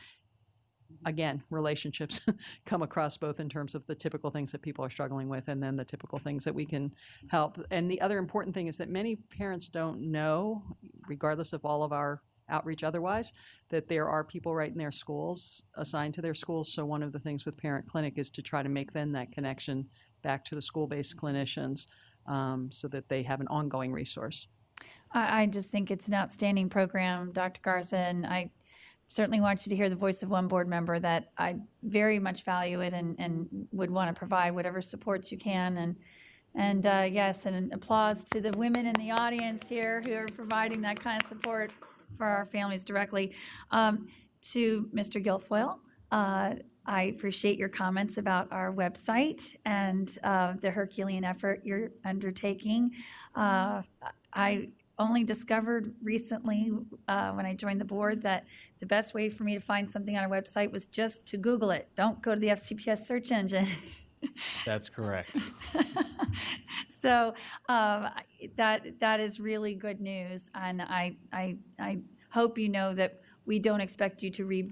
Again, relationships come across both in terms of the typical things that people are struggling with and then the typical things that we can help. And the other important thing is that many parents don't know, regardless of all of our outreach otherwise, that there are people right in their schools, assigned to their schools. So one of the things with Parent Clinic is to try to make then that connection back to the school-based clinicians, so that they have an ongoing resource. I just think it's an outstanding program, Dr. Garza, and I certainly want you to hear the voice of one board member that I very much value it and would want to provide whatever supports you can. And yes, and applause to the women in the audience here who are providing that kind of support for our families directly. To Mr. Guilfoyle, I appreciate your comments about our website and the Herculean effort you're undertaking. I only discovered recently when I joined the board that the best way for me to find something on our website was just to Google it. Don't go to the FCPS search engine. That's correct. So that is really good news, and I hope you know that we don't expect you to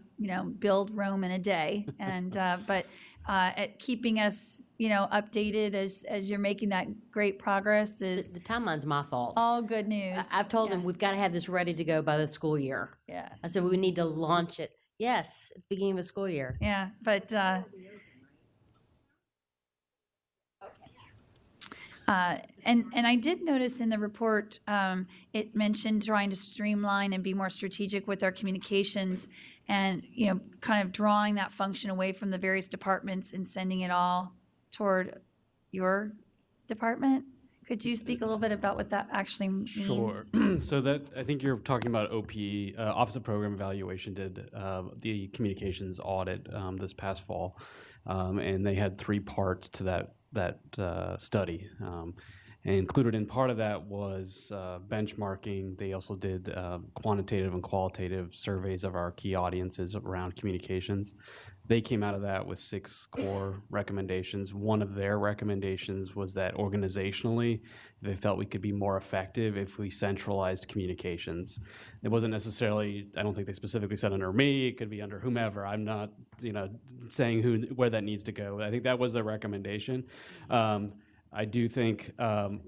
build Rome in a day, and but at keeping us updated as you're making that great progress is The timeline's my fault. all good news. I've told him we've got to have this ready to go by the school year. Yeah. I said we need to launch it. Yes, at the beginning of the school year. Yeah, but and I did notice in the report it mentioned trying to streamline and be more strategic with our communications, and kind of drawing that function away from the various departments and sending it all toward your department. Could you speak a little bit about what that actually means? Sure. So that, I think you're talking about OPE, Office of Program Evaluation did the communications audit this past fall, and they had 3 parts to that study. And included in part of that was benchmarking. They also did quantitative and qualitative surveys of our key audiences around communications. They came out of that with 6 core recommendations. One of their recommendations was that organizationally, they felt we could be more effective if we centralized communications. It wasn't necessarily, I don't think they specifically said under me, it could be under whomever. I'm not, saying where that needs to go. I think that was their recommendation. I do think,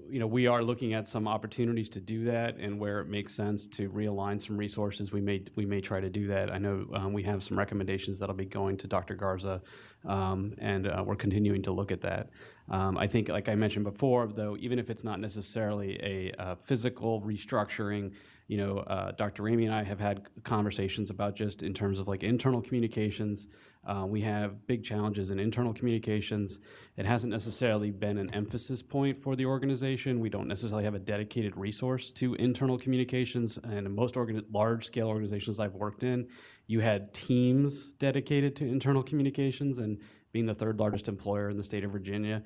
we are looking at some opportunities to do that, and where it makes sense to realign some resources, we may try to do that. I know we have some recommendations that'll be going to Dr. Garza, and we're continuing to look at that. I think, like I mentioned before, though, even if it's not necessarily a physical restructuring, Dr. Ramey and I have had conversations about just in terms of like internal communications. We have big challenges in internal communications. It hasn't necessarily been an emphasis point for the organization. We don't necessarily have a dedicated resource to internal communications. And in most large-scale organizations I've worked in, you had teams dedicated to internal communications, and being the 3rd largest employer in the state of Virginia,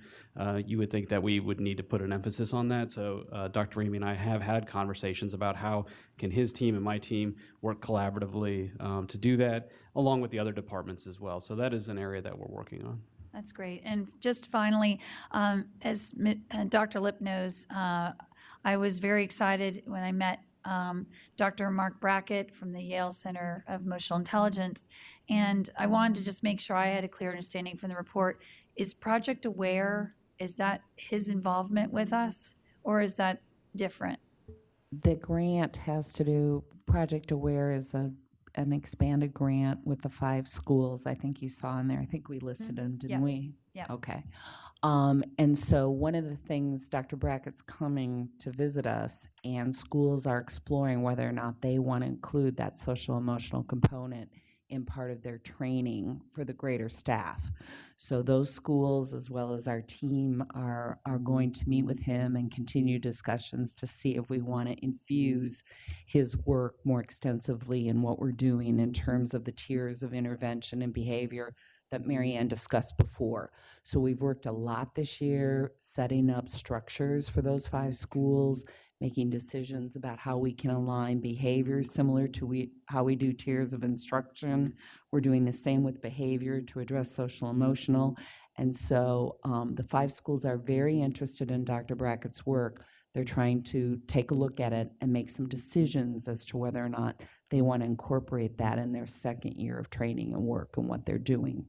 you would think that we would need to put an emphasis on that. So Dr. Ramey and I have had conversations about how can his team and my team work collaboratively to do that, along with the other departments as well. So that is an area that we're working on. That's great. And just finally, as Dr. Lipp knows, I was very excited when I met Dr. Mark Brackett from the Yale Center of Emotional Intelligence. And I wanted to just make sure I had a clear understanding from the report. Is Project Aware, is that his involvement with us, or is that different? The grant has to do, Project Aware is an expanded grant with the 5 schools I think you saw in there. I think we listed them, didn't we? Yeah. Okay. And so one of the things, Dr. Brackett's coming to visit us, and schools are exploring whether or not they want to include that social emotional component in part of their training for the greater staff. So those schools, as well as our team, are going to meet with him and continue discussions to see if we want to infuse his work more extensively in what we're doing in terms of the tiers of intervention and behavior, that Mary Ann discussed before. So we've worked a lot this year, setting up structures for those 5 schools, making decisions about how we can align behaviors similar to how we do tiers of instruction. We're doing the same with behavior to address social emotional. And so the 5 schools are very interested in Dr. Brackett's work. They're trying to take a look at it and make some decisions as to whether or not they want to incorporate that in their second year of training and work and what they're doing.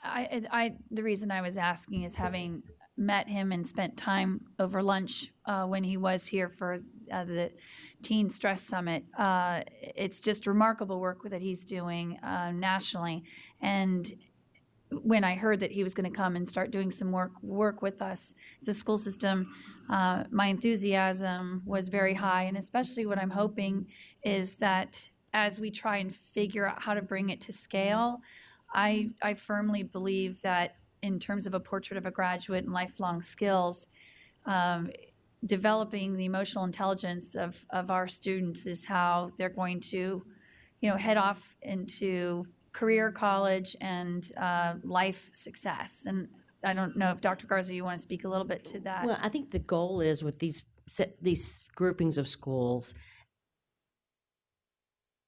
The reason I was asking is having met him and spent time over lunch when he was here for the Teen Stress Summit. It's just remarkable work that he's doing nationally. And when I heard that he was going to come and start doing some work with us as a school system, my enthusiasm was very high. And especially what I'm hoping is that as we try and figure out how to bring it to scale, I firmly believe that in terms of a portrait of a graduate and lifelong skills, developing the emotional intelligence of our students is how they're going to, head off into career, college, and life success. And I don't know if Dr. Garza, you want to speak a little bit to that. Well, I think the goal is with these groupings of schools,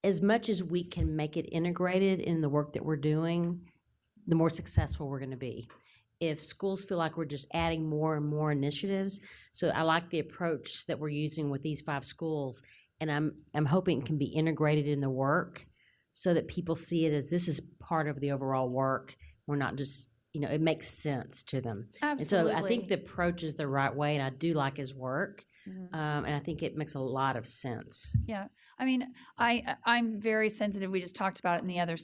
as much as we can make it integrated in the work that we're doing, the more successful we're going to be. If schools feel like we're just adding more and more initiatives, so I like the approach that we're using with these 5 schools, and I'm hoping it can be integrated in the work so that people see it as this is part of the overall work. We're not just, it makes sense to them. Absolutely. And so I think the approach is the right way, and I do like his work. And I think it makes a lot of sense. Yeah. I mean, I'm very sensitive. We just talked about it in the other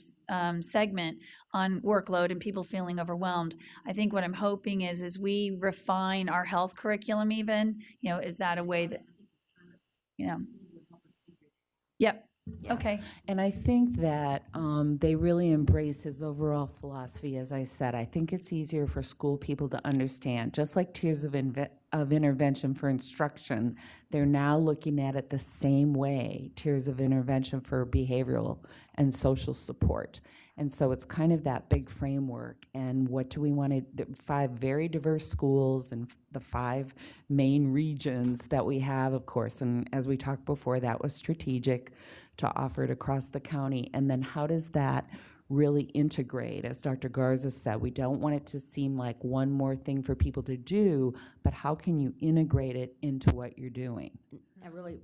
segment on workload and people feeling overwhelmed. I think what I'm hoping is we refine our health curriculum even, is that a way that, Yep. Yeah. Okay. And I think that they really embrace his overall philosophy. As I said, I think it's easier for school people to understand. Just like tiers of intervention for instruction, they're now looking at it the same way, tiers of intervention for behavioral and social support. And so it's kind of that big framework. And what do we want to, 5 very diverse schools and the 5 main regions that we have, of course. And as we talked before, that was strategic to offer it across the county. And then how does that really integrate? As Dr. Garza said, we don't want it to seem like one more thing for people to do, but how can you integrate it into what you're doing? I really,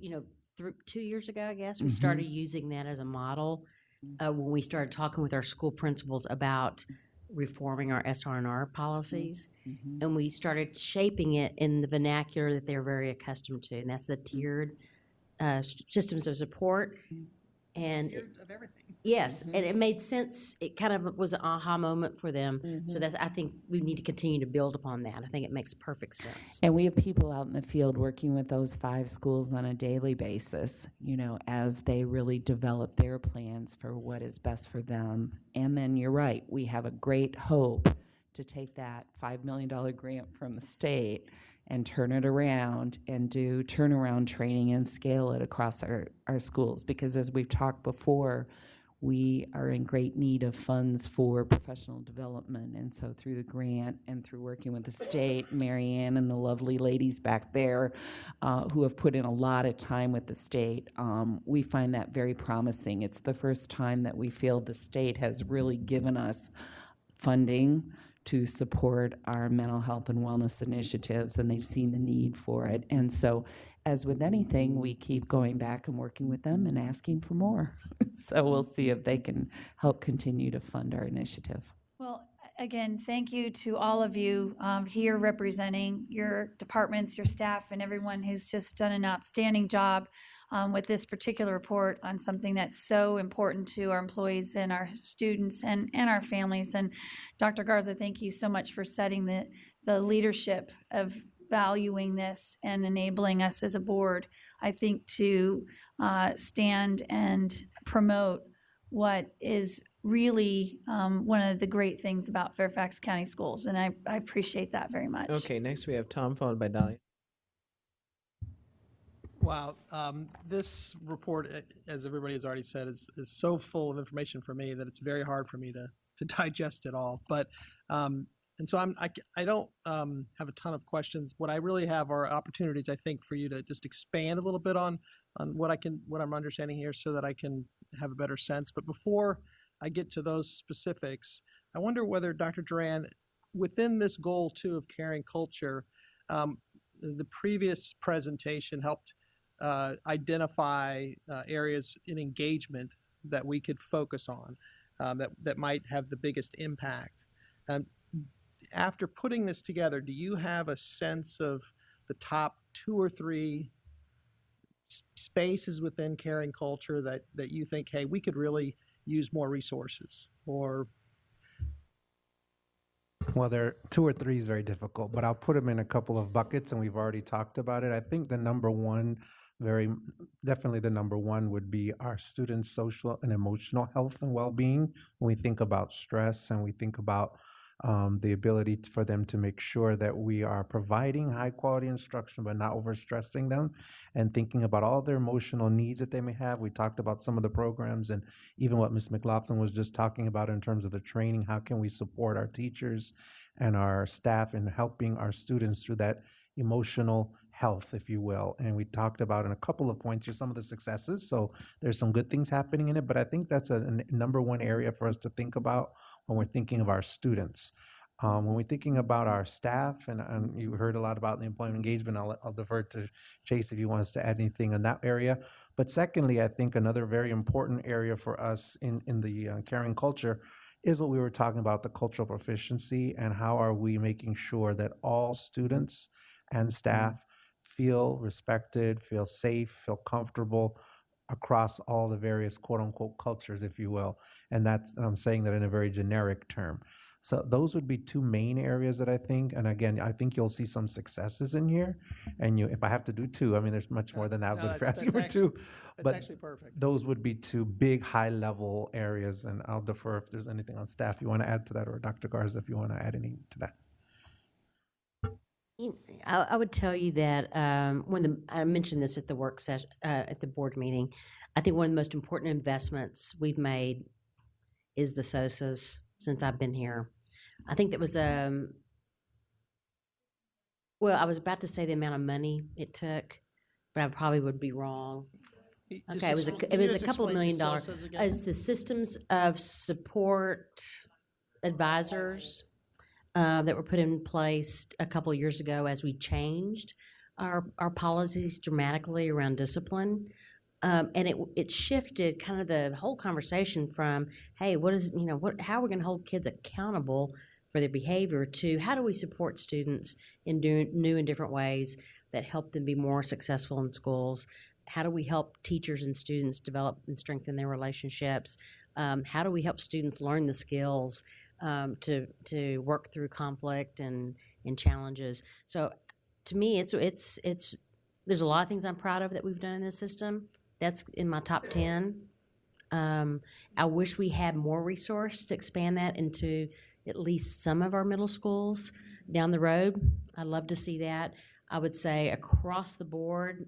through 2 years ago, I guess, we started using that as a model when we started talking with our school principals about reforming our SR&R policies. And we started shaping it in the vernacular that they're very accustomed to, and that's the tiered systems of support. And Of everything. yes, and it made sense. It kind of was an aha moment for them. So I think we need to continue to build upon that. I think it makes perfect sense. And we have people out in the field working with those 5 schools on a daily basis, as they really develop their plans for what is best for them. And then you're right, we have a great hope to take that $5 million grant from the state and turn it around and do turnaround training and scale it across our schools. Because as we've talked before, we are in great need of funds for professional development. And so through the grant and through working with the state, Mary Ann and the lovely ladies back there who have put in a lot of time with the state, we find that very promising. It's the first time that we feel the state has really given us funding to support our mental health and wellness initiatives, and they've seen the need for it. And so, as with anything, we keep going back and working with them and asking for more. So we'll see if they can help continue to fund our initiative. Well, again, thank you to all of you here representing your departments, your staff, and everyone who's just done an outstanding job with this particular report on something that's so important to our employees and our students and our families. And Dr. Garza, thank you so much for setting the leadership of valuing this and enabling us as a board, I think, to stand and promote what is really one of the great things about Fairfax County Schools. And I appreciate that very much. Okay, next we have Tom, followed by Dahlia. Wow. This report, as everybody has already said, is so full of information for me that it's very hard for me to to digest it all. But and so I don't have a ton of questions. What I really have are opportunities, I think, for you to just expand a little bit on what I'm understanding here, so that I can have a better sense. But before I get to those specifics, I wonder whether Dr. Duran, within this goal too of caring culture, the previous presentation helped identify areas in engagement that we could focus on, that might have the biggest impact. After putting this together, do you have a sense of the top 2 or 3 spaces within caring culture that you think, hey, we could really use more resources? Or Well, there 2 or 3 is very difficult, but I'll put them in a couple of buckets, and we've already talked about it. I think the number one, definitely the number one, would be our students' social and emotional health and well-being. When we think about stress and we think about the ability for them to make sure that we are providing high quality instruction but not overstressing them, and thinking about all their emotional needs that they may have. We talked about some of the programs, and even what Ms. McLaughlin was just talking about in terms of the training. How can we support our teachers and our staff in helping our students through that emotional health, if you will? And we talked about in a couple of points here some of the successes. So there's some good things happening in it, but I think that's a number one area for us to think about when we're thinking of our students. When we're thinking about our staff, and you heard a lot about the employment engagement, I'll defer to Chase if he wants to add anything in that area. But secondly, I think another very important area for us in the caring culture is what we were talking about, the cultural proficiency, and how are we making sure that all students and staff feel respected, feel safe, feel comfortable across all the various quote unquote cultures, if you will. And I'm saying that in a very generic term. So those would be 2 main areas that I think. And again, I think you'll see some successes in here. And if I have to do 2, I mean, there's much more than that, but if you're asking for 2, that's actually perfect. those would be 2 big high level areas. And I'll defer if there's anything on staff you want to add to that, or Dr. Garza, if you want to add any to that. I would tell you that I mentioned this at the work session, at the board meeting, I think one of the most important investments we've made is the SOSAs since I've been here. I think that was well, I was about to say the amount of money it took, but I probably would be wrong. Okay, it was a couple of $1 million. It's the systems of support advisors that were put in place a couple of years ago as we changed our policies dramatically around discipline. And it shifted kind of the whole conversation from, hey, how are we going to hold kids accountable for their behavior, to how do we support students in doing new and different ways that help them be more successful in schools? How do we help teachers and students develop and strengthen their relationships? How do we help students learn the skills to work through conflict and challenges? So to me, it's there's a lot of things I'm proud of that we've done in this system. That's in my top 10. I wish we had more resource to expand that into at least some of our middle schools down the road. I'd love to see that. I would say across the board,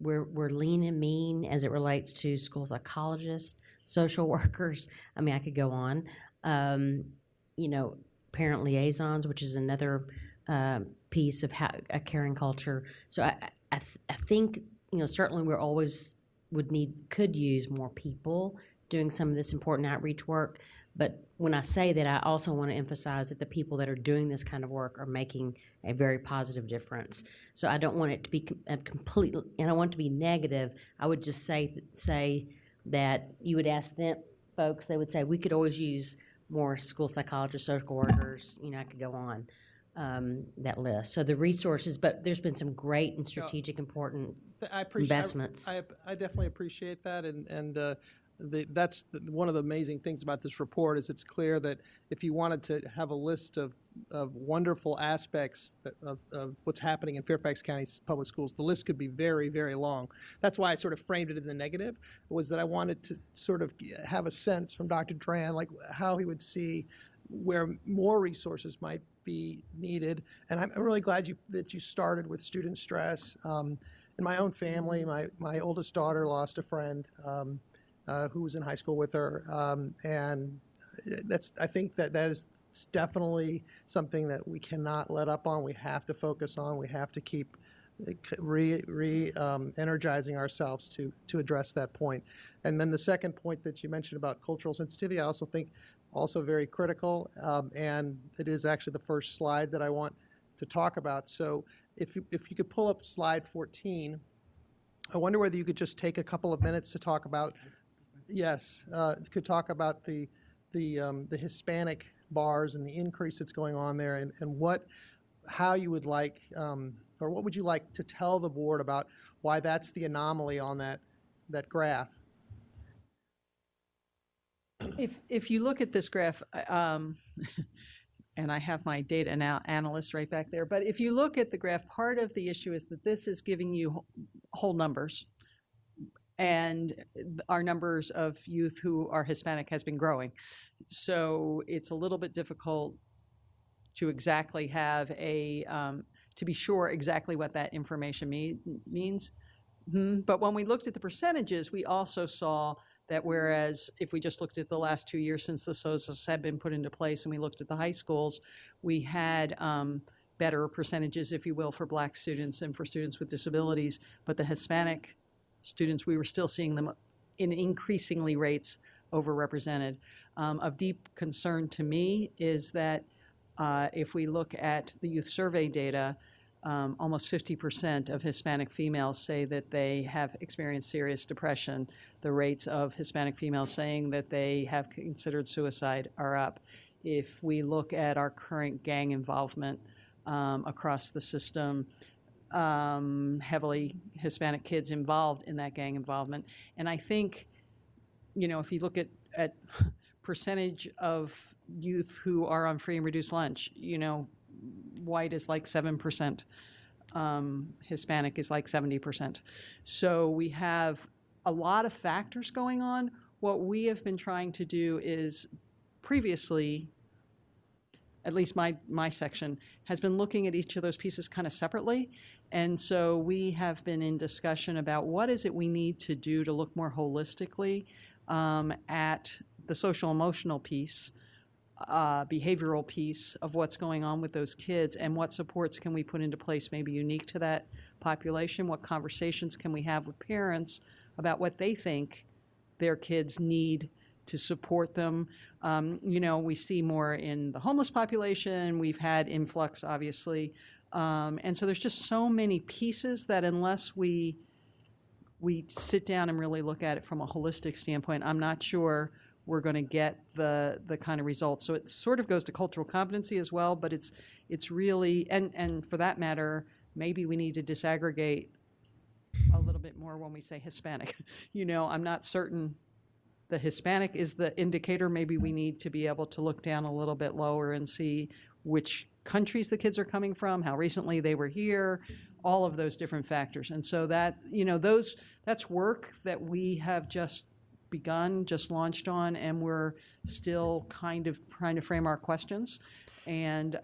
we're lean and mean as it relates to school psychologists, social workers. I mean, I could go on. Parent liaisons, which is another piece of a caring culture. So I think, certainly we're always could use more people doing some of this important outreach work. But when I say that, I also want to emphasize that the people that are doing this kind of work are making a very positive difference. So I don't want it to be completely, and I don't want it to be negative. I would just say that you would ask them folks, they would say, we could always use more school psychologists, social workers, I could go on that list. So the resources, but there's been some great and strategic important investments. I definitely appreciate that. And that's one of the amazing things about this report is it's clear that if you wanted to have a list of wonderful aspects of what's happening in Fairfax County public schools, the list could be very, very long. That's why I sort of framed it in the negative, was that I wanted to sort of have a sense from Dr. Duran, like how he would see where more resources might be needed. And I'm really glad that you started with student stress. In my own family, my oldest daughter lost a friend who was in high school with her, and I think that is definitely something that we cannot let up on. We have to focus on. We have to keep energizing ourselves to address that point. And then the second point that you mentioned about cultural sensitivity, I also think also very critical, and it is actually the first slide that I want to talk about. So if you could pull up slide 14, I wonder whether you could just take a couple of minutes to talk about, yes, could talk about the Hispanic bars and the increase that's going on there, and how you would like, or what would you like to tell the board about why that's the anomaly on that graph? If you look at this graph, and I have my data analyst right back there, but if you look at the graph, part of the issue is that this is giving you whole numbers. And our numbers of youth who are Hispanic has been growing. So it's a little bit difficult to exactly have to be sure exactly what that information means. But when we looked at the percentages, we also saw that whereas if we just looked at the last 2 years since the SOSAs had been put into place and we looked at the high schools, we had better percentages, if you will, for Black students and for students with disabilities. But the Hispanic students, we were still seeing them in increasingly rates overrepresented. Of deep concern to me is that if we look at the youth survey data, almost 50% of Hispanic females say that they have experienced serious depression. The rates of Hispanic females saying that they have considered suicide are up. If we look at our current gang involvement across the system, heavily Hispanic kids involved in that gang involvement. And I think, if you look at percentage of youth who are on free and reduced lunch, white is like 7%, Hispanic is like 70%. So we have a lot of factors going on. What we have been trying to do is previously, at least my section, has been looking at each of those pieces kind of separately. And so we have been in discussion about what is it we need to do to look more holistically at the social emotional piece, behavioral piece of what's going on with those kids, and what supports can we put into place maybe unique to that population, what conversations can we have with parents about what they think their kids need to support them. We see more in the homeless population. We've had influx, obviously. And so there's just so many pieces that unless we sit down and really look at it from a holistic standpoint, I'm not sure we're going to get the kind of results. So it sort of goes to cultural competency as well, but it's really, and for that matter, maybe we need to disaggregate a little bit more when we say Hispanic. I'm not certain the Hispanic is the indicator. Maybe we need to be able to look down a little bit lower and see which countries the kids are coming from, how recently they were here, all of those different factors. And so that, that's work that we have just begun, just launched on, and we're still kind of trying to frame our questions and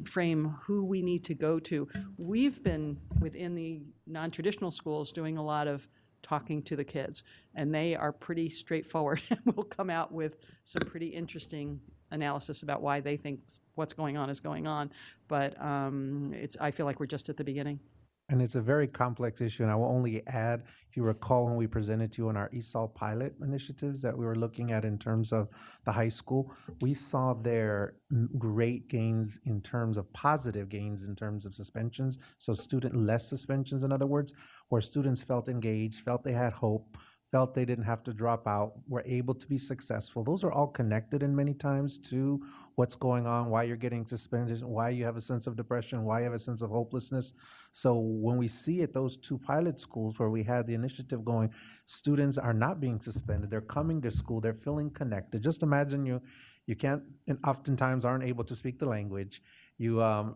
frame who we need to go to. We've been within the non-traditional schools doing a lot of talking to the kids, and they are pretty straightforward and will come out with some pretty interesting analysis about why they think what's going on is going on. But I feel like we're just at the beginning. And it's a very complex issue. And I will only add, if you recall, when we presented to you on our ESOL pilot initiatives that we were looking at in terms of the high school, we saw there great gains in terms of positive gains in terms of suspensions. So less suspensions, in other words, where students felt engaged, felt they had hope, felt they didn't have to drop out, were able to be successful. Those are all connected in many times to what's going on, why you're getting suspended, why you have a sense of depression, why you have a sense of hopelessness. So when we see at those two pilot schools where we had the initiative going, students are not being suspended. They're coming to school. They're feeling connected. Just imagine you can't, and oftentimes aren't able to speak the language. You are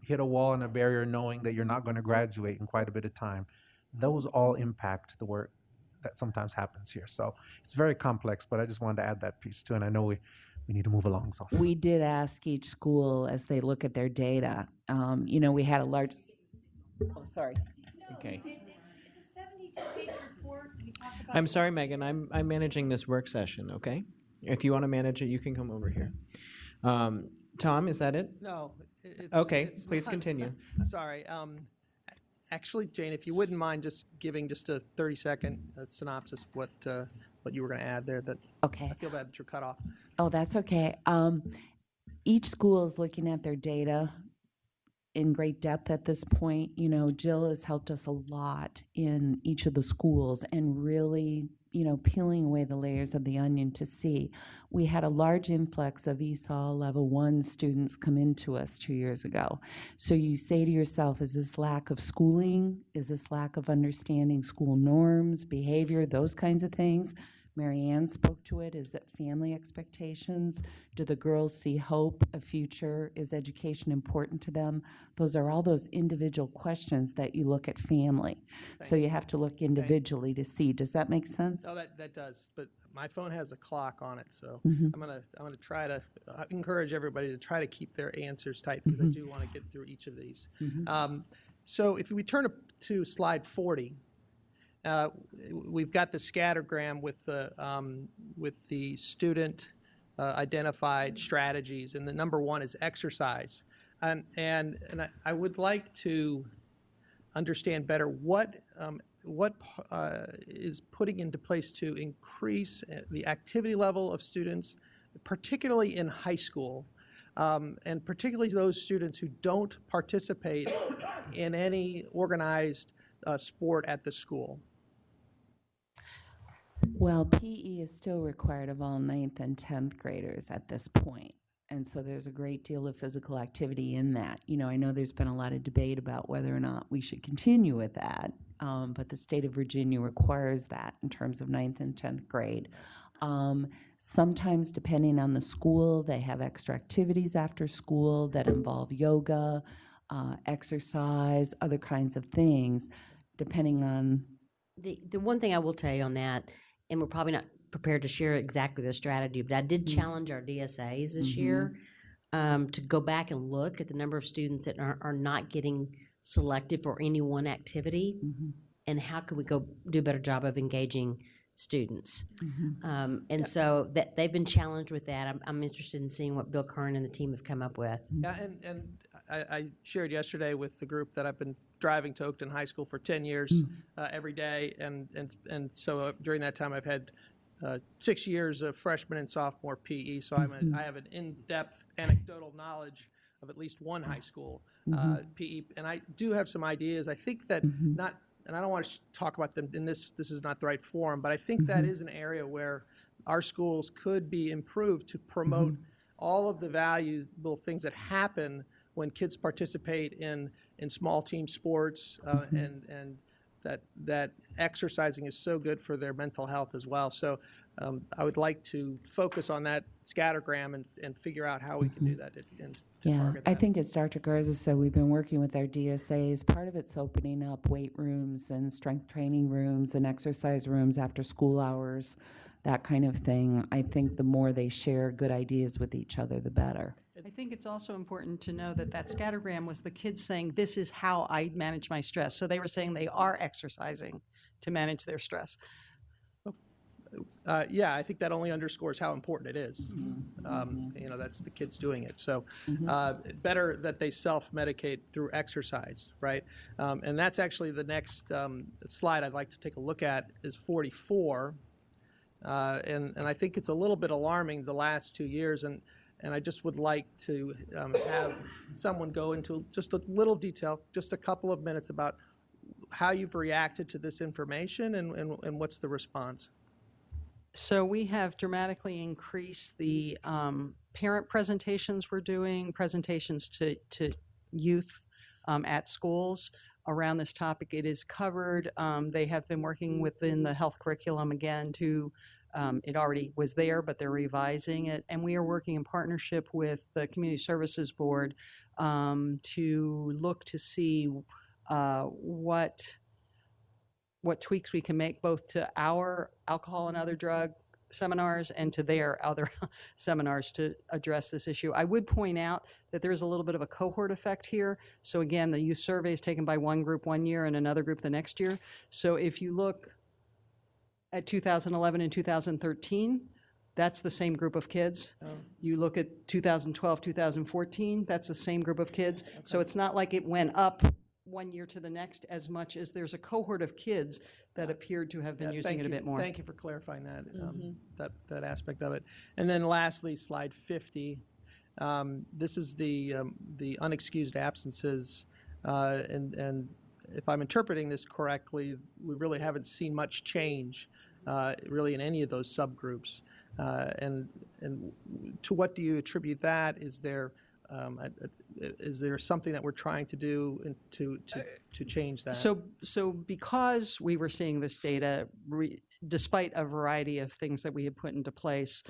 hit a wall and a barrier knowing that you're not going to graduate in quite a bit of time. Those all impact the work that sometimes happens here. So it's very complex, but I just wanted to add that piece too. And I know we need to move along. So we did ask each school as they look at their data. We had a large. Oh, sorry. Okay. It's a 72-page report. We talk about. I'm sorry, Megan. I'm managing this work session. Okay. If you want to manage it, you can come over here. Tom, is that it? No. It's, Okay, it's please not- continue. Sorry. Actually, Jane, if you wouldn't mind just giving just a 30-second synopsis of what you were going to add there. That Okay. I feel bad that you're cut off. Oh, that's okay. Each school is looking at their data in great depth at this point. You know, Jill has helped us a lot in each of the schools and really, you know, peeling away the layers of the onion to see. We had a large influx of ESOL level 1 students come into us 2 years ago. So you say to yourself, is this lack of schooling? Is this lack of understanding school norms, behavior, those kinds of things? Mary Ann spoke to it. Is it family expectations? Do the girls see hope, a future? Is education important to them? Those are all those individual questions that you look at family. So you have to look individually to see. Does that make sense? No, that does. But my phone has a clock on it, so Mhm. I'm gonna try to encourage everybody to try to keep their answers tight because I do want to get through each of these. So if we turn to slide 40. We've got the scattergram with the student identified strategies, and the number 1 is exercise. And I would like to understand better what is putting into place to increase the activity level of students, particularly in high school, and particularly those students who don't participate in any organized sport at the school. Well, PE is still required of all 9th and 10th graders at this point. And so there's a great deal of physical activity in that. You know, I know there's been a lot of debate about whether or not we should continue with that, but the state of Virginia requires that in terms of 9th and 10th grade. Sometimes, depending on the school, they have extra activities after school that involve yoga, exercise, other kinds of things, depending on. The one thing I will tell you on that, and we're probably not prepared to share exactly the strategy, but I did challenge our DSAs this year to go back and look at the number of students that are not getting selected for any one activity, and how could we go do a better job of engaging students. And so that they've been challenged with that. I'm interested in seeing what Bill Kern and the team have come up with. Yeah, and I shared yesterday with the group that I've been driving to Oakton High School for 10 years every day, and so during that time I've had 6 years of freshman and sophomore PE, so I have an in-depth anecdotal knowledge of at least one high school PE, and I do have some ideas. I think that not, and I don't want to talk about them in this is not the right forum, but I think that is an area where our schools could be improved to promote all of the valuable things that happen when kids participate in small team sports, and that exercising is so good for their mental health as well. So I would like to focus on that scattergram and figure out how we can do that and to target that. I think as Dr. Garza said, we've been working with our DSAs. Part of it's opening up weight rooms and strength training rooms and exercise rooms after school hours, that kind of thing. I think the more they share good ideas with each other, the better. I think it's also important to know that scattergram was the kids saying, this is how I manage my stress. So they were saying they are exercising to manage their stress. Yeah, I think that only underscores how important it is. You know, that's the kids doing it. So better that they self-medicate through exercise, right? And that's actually the next slide I'd like to take a look at is 44. And I think it's a little bit alarming the last 2 years. And I just would like to have someone go into just a little detail, just a couple of minutes about how you've reacted to this information and what's the response. So we have dramatically increased the parent presentations we're doing, presentations to youth at schools around this topic. It is covered. They have been working within the health curriculum again to, it already was there, but they're revising it. And we are working in partnership with the Community Services Board to look to see what tweaks we can make both to our alcohol and other drug seminars and to their other seminars to address this issue. I would point out that there's a little bit of a cohort effect here. So again, the youth survey is taken by one group one year and another group the next year. So if you look at 2011 and 2013, that's the same group of kids. You look at 2012, 2014, that's the same group of kids. So it's not like it went up one year to the next as much as there's a cohort of kids that appeared to have been using it a bit more. Thank you for clarifying that, that aspect of it. And then lastly, slide 50. This is the unexcused absences, and if I'm interpreting this correctly, we really haven't seen much change really in any of those subgroups. And to what do you attribute that? Is there something that we're trying to do to change that? So because we were seeing this data, despite a variety of things that we had put into place,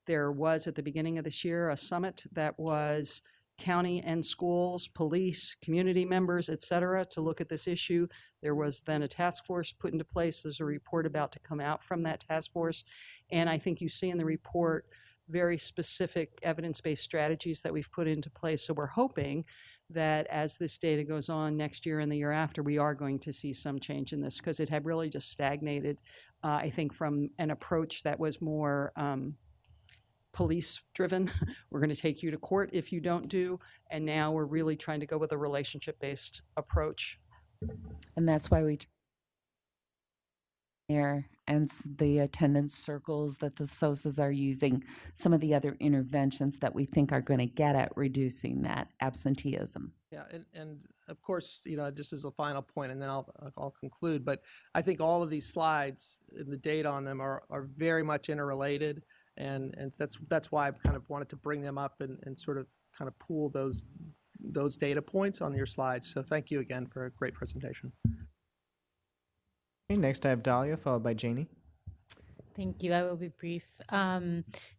there was at the beginning of this year a summit that was county and schools, police, community members, et cetera, to look at this issue. There was then a task force put into place. There's a report about to come out from that task force. And I think you see in the report very specific evidence-based strategies that we've put into place. So we're hoping that as this data goes on next year and the year after, we are going to see some change in this, because it had really just stagnated, I think, from an approach that was more police-driven. We're going to take you to court if you don't do, and now we're really trying to go with a relationship-based approach. And that's why we and the attendance circles that the SOSAs are using, some of the other interventions that we think are going to get at reducing that absenteeism. Yeah, and of course, just as a final point, and then I'll conclude, but I think all of these slides and the data on them are very much interrelated, and that's why I kind of wanted to bring them up and sort of kind of pool those data points on your slides. So thank you again for a great presentation. Okay, next I have Dahlia, followed by Janie. Thank you. I will be brief.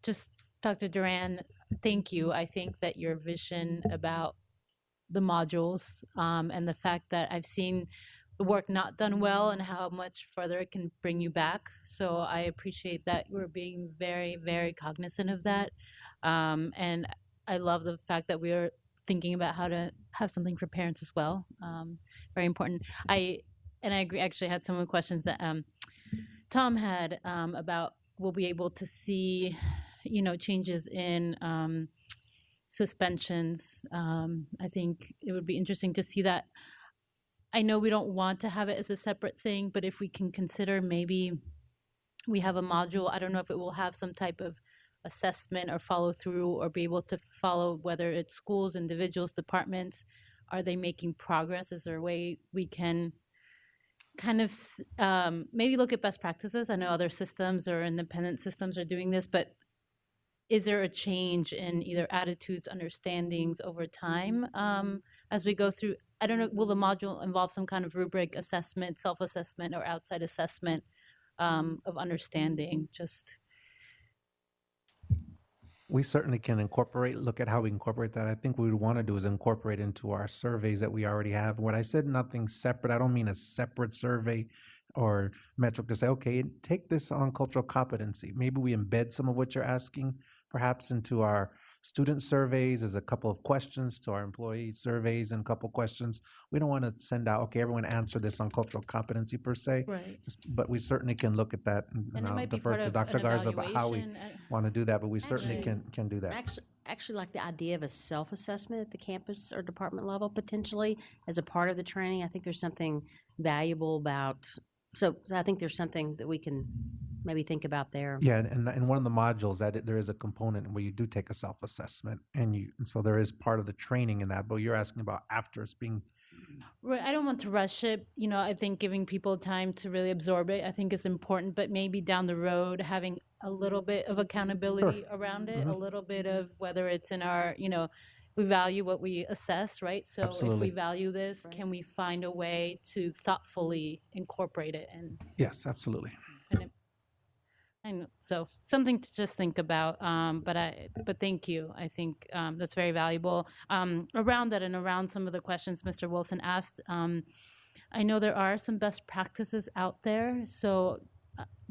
Just Dr. Duran, thank you. I think that your vision about the modules and the fact that I've seen the work not done well and how much further it can bring you back. So I appreciate that you're being very, very cognizant of that. And I love the fact that we are thinking about how to have something for parents as well. Very important. And I agree. Actually, I had some of the questions that Tom had about we'll be able to see, changes in suspensions. I think it would be interesting to see that. I know we don't want to have it as a separate thing, but if we can consider maybe we have a module, I don't know if it will have some type of assessment or follow through, or be able to follow whether it's schools, individuals, departments. Are they making progress? Is there a way we can kind of maybe look at best practices? I know other systems or independent systems are doing this, but is there a change in either attitudes, understandings over time as we go through? I don't know, will the module involve some kind of rubric assessment, self-assessment, or outside assessment of understanding? We certainly can look at how we incorporate that. I think what we want to do is incorporate into our surveys that we already have. When I said nothing separate, I don't mean a separate survey or metric to say, okay, take this on cultural competency. Maybe we embed some of what you're asking perhaps into our student surveys as a couple of questions, to our employee surveys and a couple of questions. We don't want to send out, okay, everyone answer this on cultural competency per se, right? But we certainly can look at that, and I'll defer to Dr. Garza about how we want to do that, but we certainly can do that. Actually, like the idea of a self-assessment at the campus or department level potentially as a part of the training. I think there's something valuable about, so I think there's something that we can maybe think about there. Yeah, and in one of the modules that there is a component where you do take a self-assessment, and so there is part of the training in that, but you're asking about after it's being. Right, I don't want to rush it. I think giving people time to really absorb it, I think is important, but maybe down the road having a little bit of accountability around it, a little bit of whether it's in our, we value what we assess, right? So Absolutely. If we value this, can we find a way to thoughtfully incorporate it? Yes, absolutely. And so something to just think about, but thank you. I think that's very valuable. Around that and around some of the questions Mr. Wilson asked, I know there are some best practices out there. So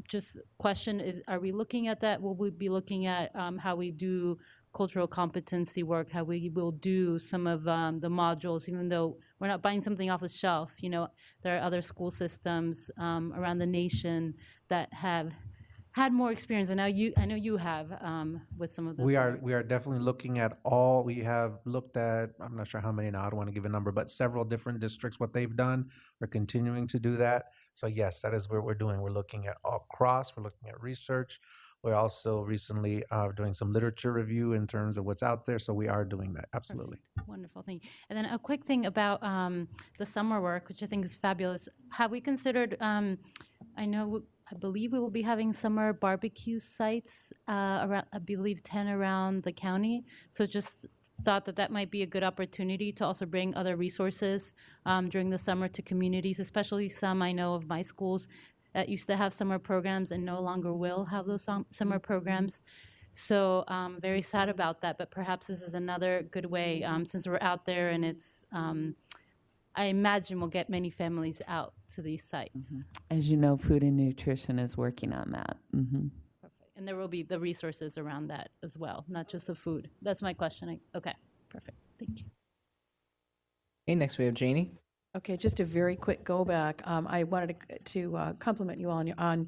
just question is, are we looking at that? Will we be looking at how we do cultural competency work, how we will do some of the modules, even though we're not buying something off the shelf? There are other school systems around the nation that have had more experience, and I know you have with some of this. We are work. definitely looking at all. We have looked at, I'm not sure how many now. I don't want to give a number, but several different districts. What they've done, we're continuing to do that. So yes, that is what we're doing. We're looking at all across. We're looking at research. We're also recently doing some literature review in terms of what's out there. So we are doing that. Absolutely. Wonderful, thank you. And then a quick thing about the summer work, which I think is fabulous. Have we considered? I believe we will be having summer barbecue sites around. I believe 10 around the county. So just thought that that might be a good opportunity to also bring other resources during the summer to communities, especially some I know of my schools that used to have summer programs and no longer will have those summer programs. So very sad about that, but perhaps this is another good way since we're out there and it's, I imagine we'll get many families out to these sites. As you know, Food and Nutrition is working on that. Perfect. And there will be the resources around that as well, not just the food. That's my question. Okay, perfect. Thank you. Okay, next we have Janie. Okay, just a very quick go back. I wanted to compliment you on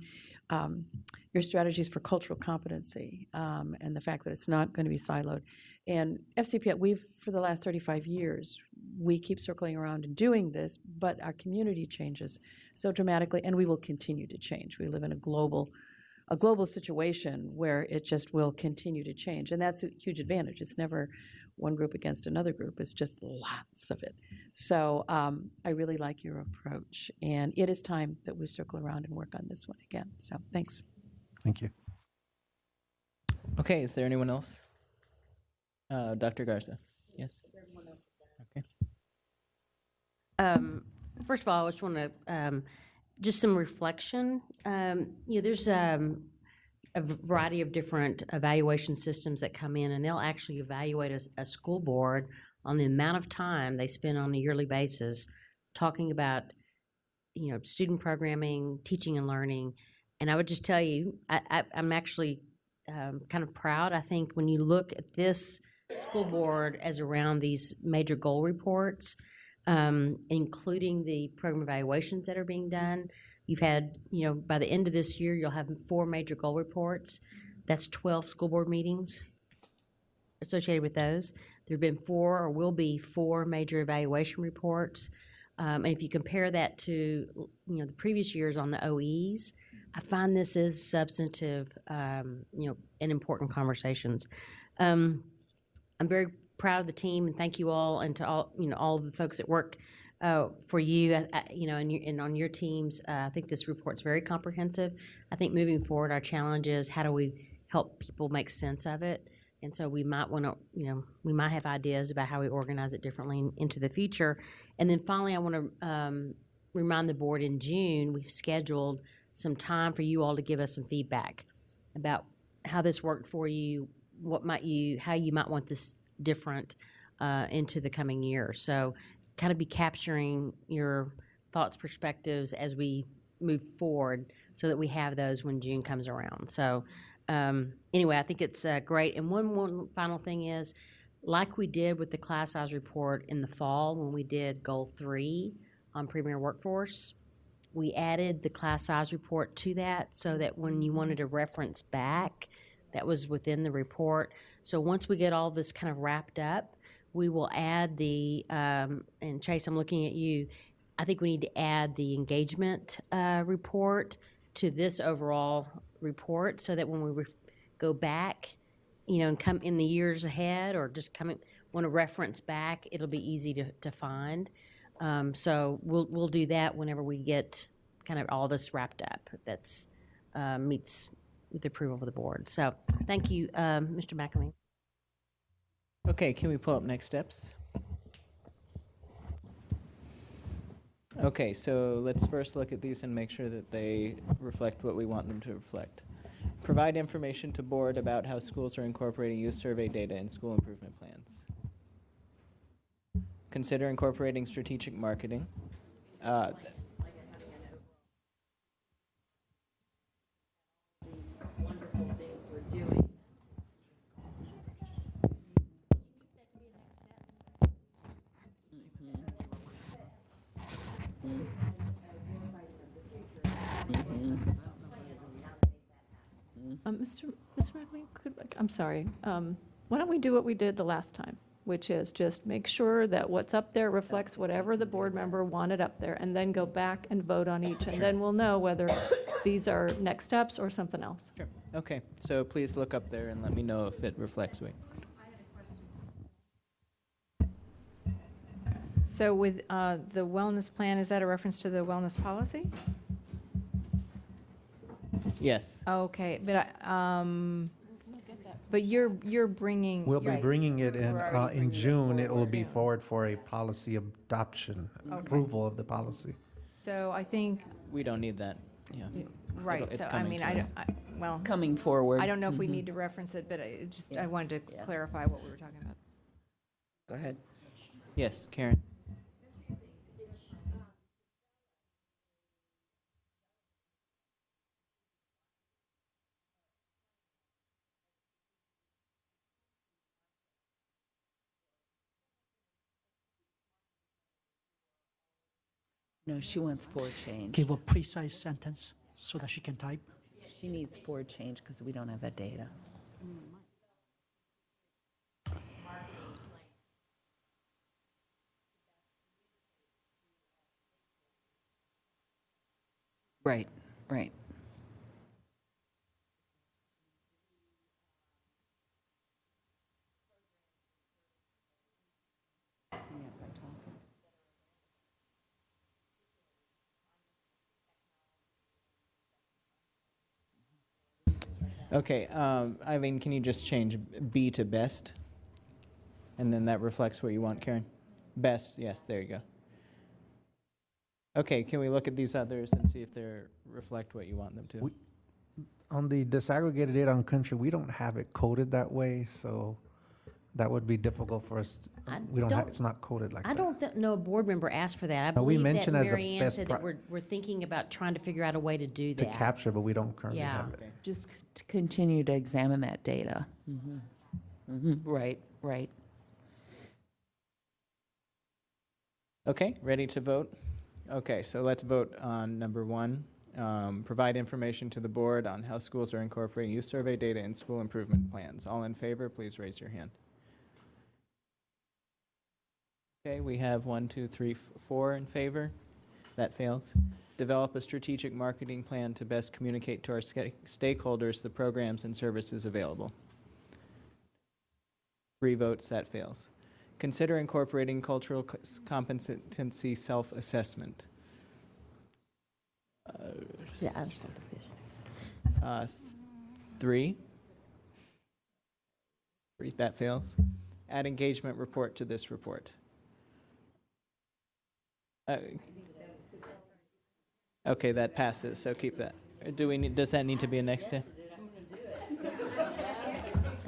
your strategies for cultural competency and the fact that it's not going to be siloed. And FCPS, for the last 35 years, we keep circling around and doing this, but our community changes so dramatically, and we will continue to change. We live in a global situation where it just will continue to change, and that's a huge advantage. It's never one group against another group. It's just lots of it. So I really like your approach, and it is time that we circle around and work on this one again. So thanks. Thank you. Okay, is there anyone else? Dr. Garza. Yes. Okay. First of all, I just want to just some reflection. There's a variety of different evaluation systems that come in, and they'll actually evaluate a school board on the amount of time they spend on a yearly basis talking about, student programming, teaching and learning. And I would just tell you, I'm actually kind of proud. I think when you look at this school board as around these major goal reports, including the program evaluations that are being done, you've had, by the end of this year, you'll have 4 major goal reports. That's 12 school board meetings associated with those. There have been 4 or will be 4 major evaluation reports. And if you compare that to, the previous years on the OEs, I find this is substantive, and important conversations. I'm very proud of the team, and thank you all, and to all of the folks that work for you, and on your teams. I think this report's very comprehensive. I think moving forward, our challenge is how do we help people make sense of it? And so we might want to, we might have ideas about how we organize it differently into the future. And then finally, I want to remind the board in June, we've scheduled some time for you all to give us some feedback about how this worked for you, how you might want this different into the coming year. So kind of be capturing your thoughts, perspectives as we move forward so that we have those when June comes around. So anyway, I think it's great. And one final thing is, like we did with the class size report in the fall when we did goal 3 on premier workforce, we added the class size report to that so that when you wanted to reference back, that was within the report. So once we get all this kind of wrapped up, we will add the, and Chase, I'm looking at you, I think we need to add the engagement report to this overall report so that when we go back, and come in the years ahead or just want to reference back, it'll be easy to find. So we'll do that whenever we get kind of all this wrapped up. That's meets with the approval of the board. So thank you, Mr. McAmey. Okay, can we pull up next steps? Okay, so let's first look at these and make sure that they reflect what we want them to reflect. Provide information to board about how schools are incorporating youth survey data in school improvement plans. Consider incorporating strategic marketing. Mr. McLean, I'm sorry. Why don't we do what we did the last time, which is just make sure that what's up there reflects whatever the board member wanted up there, and then go back and vote on each, and then we'll know whether these are next steps or something else. Sure. Okay, so please look up there and let me know if it reflects what. So with the wellness plan, is that a reference to the wellness policy? Yes. Okay, but you're bringing. We'll be right. bringing it in We're already in bringing it June. It will forward. be forward for a policy adoption, Okay. approval of the policy. So I think, We don't need that. Yeah. right, It's so I coming mean, to I us. don't, well. Coming forward. I don't know if we Mhm. need to reference it, but I wanted to Yeah. clarify what we were talking about. Go ahead. Yes, Karen. No, she wants four change. Give a precise sentence so that she can type. She needs four change because we don't have that data. Right, right. Okay, Eileen, can you just change B to best? And then that reflects what you want, Karen? Best, yes, there you go. Okay, can we look at these others and see if they reflect what you want them to? On the disaggregated data on country, we don't have it coded that way, so that would be difficult for us. We don't have, it's not coded like I that. don't know a board member asked for that. I No, we believe that mentioned as a Mary Ann best said that we're thinking about trying to figure out a way to do To that. capture, but we don't currently Yeah. have it. Just to continue to examine that data. Right, right. Okay, ready to vote? Okay, so let's vote on number 1. Provide information to the board on how schools are incorporating youth survey data in school improvement plans. All in favor, please raise your hand. Okay, we have 1, 2, 3, 4 in favor. That fails. Develop a strategic marketing plan to best communicate to our stakeholders the programs and services available. 3 votes, that fails. Consider incorporating cultural competency self-assessment. 3. 3, that fails. Add engagement report to this report. Okay, that passes, so keep that. Does that need to be a next step?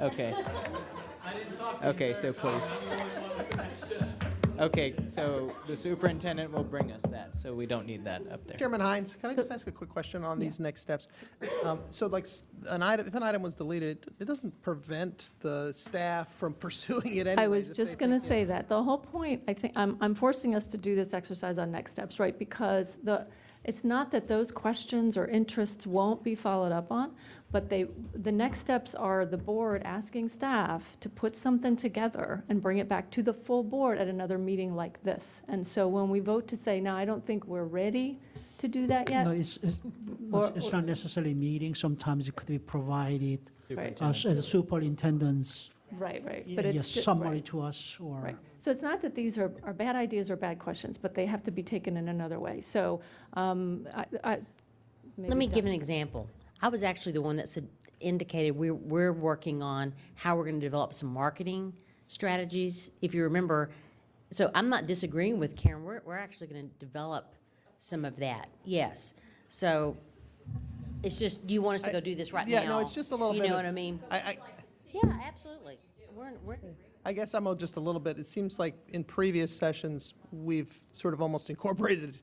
Okay. Okay, so please. Okay, so the superintendent will bring us that, so we don't need that up there. Chairman Hines, can I just ask a quick question on these next steps? So like an item, if an item was deleted, it doesn't prevent the staff from pursuing it anyway. I was just going to say that. The whole point, I think, I'm forcing us to do this exercise on next steps, right? Because it's not that those questions or interests won't be followed up on, but the next steps are the board asking staff to put something together and bring it back to the full board at another meeting like this. And so when we vote to say, no, I don't think we're ready to do that yet. No, it's not necessarily meeting. Sometimes it could be provided Right. as a superintendent's Right, but it's just, summary right. to us or. Right. So it's not that these are bad ideas or bad questions, but they have to be taken in another way. So Let me give an example. I was actually the one that indicated we're working on how we're going to develop some marketing strategies. If you remember, so I'm not disagreeing with Karen. We're actually going to develop some of that. Yes. So it's just, do you want us to go do this right now? Yeah, no, it's just a little bit. You know what I mean? Yeah, absolutely. I guess I'm just a little bit, it seems like in previous sessions, we've sort of almost incorporated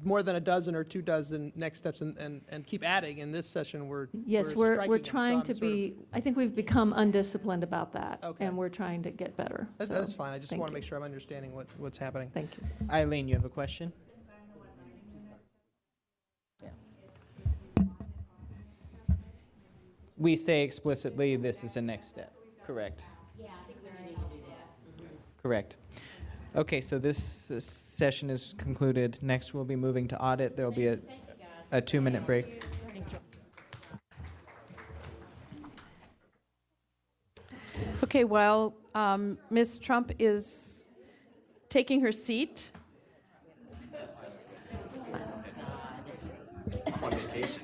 more than a dozen or 2 dozen next steps and keep adding. In this session, we're yes, we're we're striking them. trying So to I'm sort of- be. I think we've become undisciplined about that, Okay. and we're trying to get better. That's fine. I just thank want to you. make sure I'm understanding what's happening. Thank you. Eileen, you have a question? we say explicitly this is a next step. Correct. Yeah, I think we need to do that. Correct. Okay, so this session is concluded. Next, we'll be moving to audit. There will be a 2-minute break. Okay, while Ms. Trump is taking her seat. On vacation.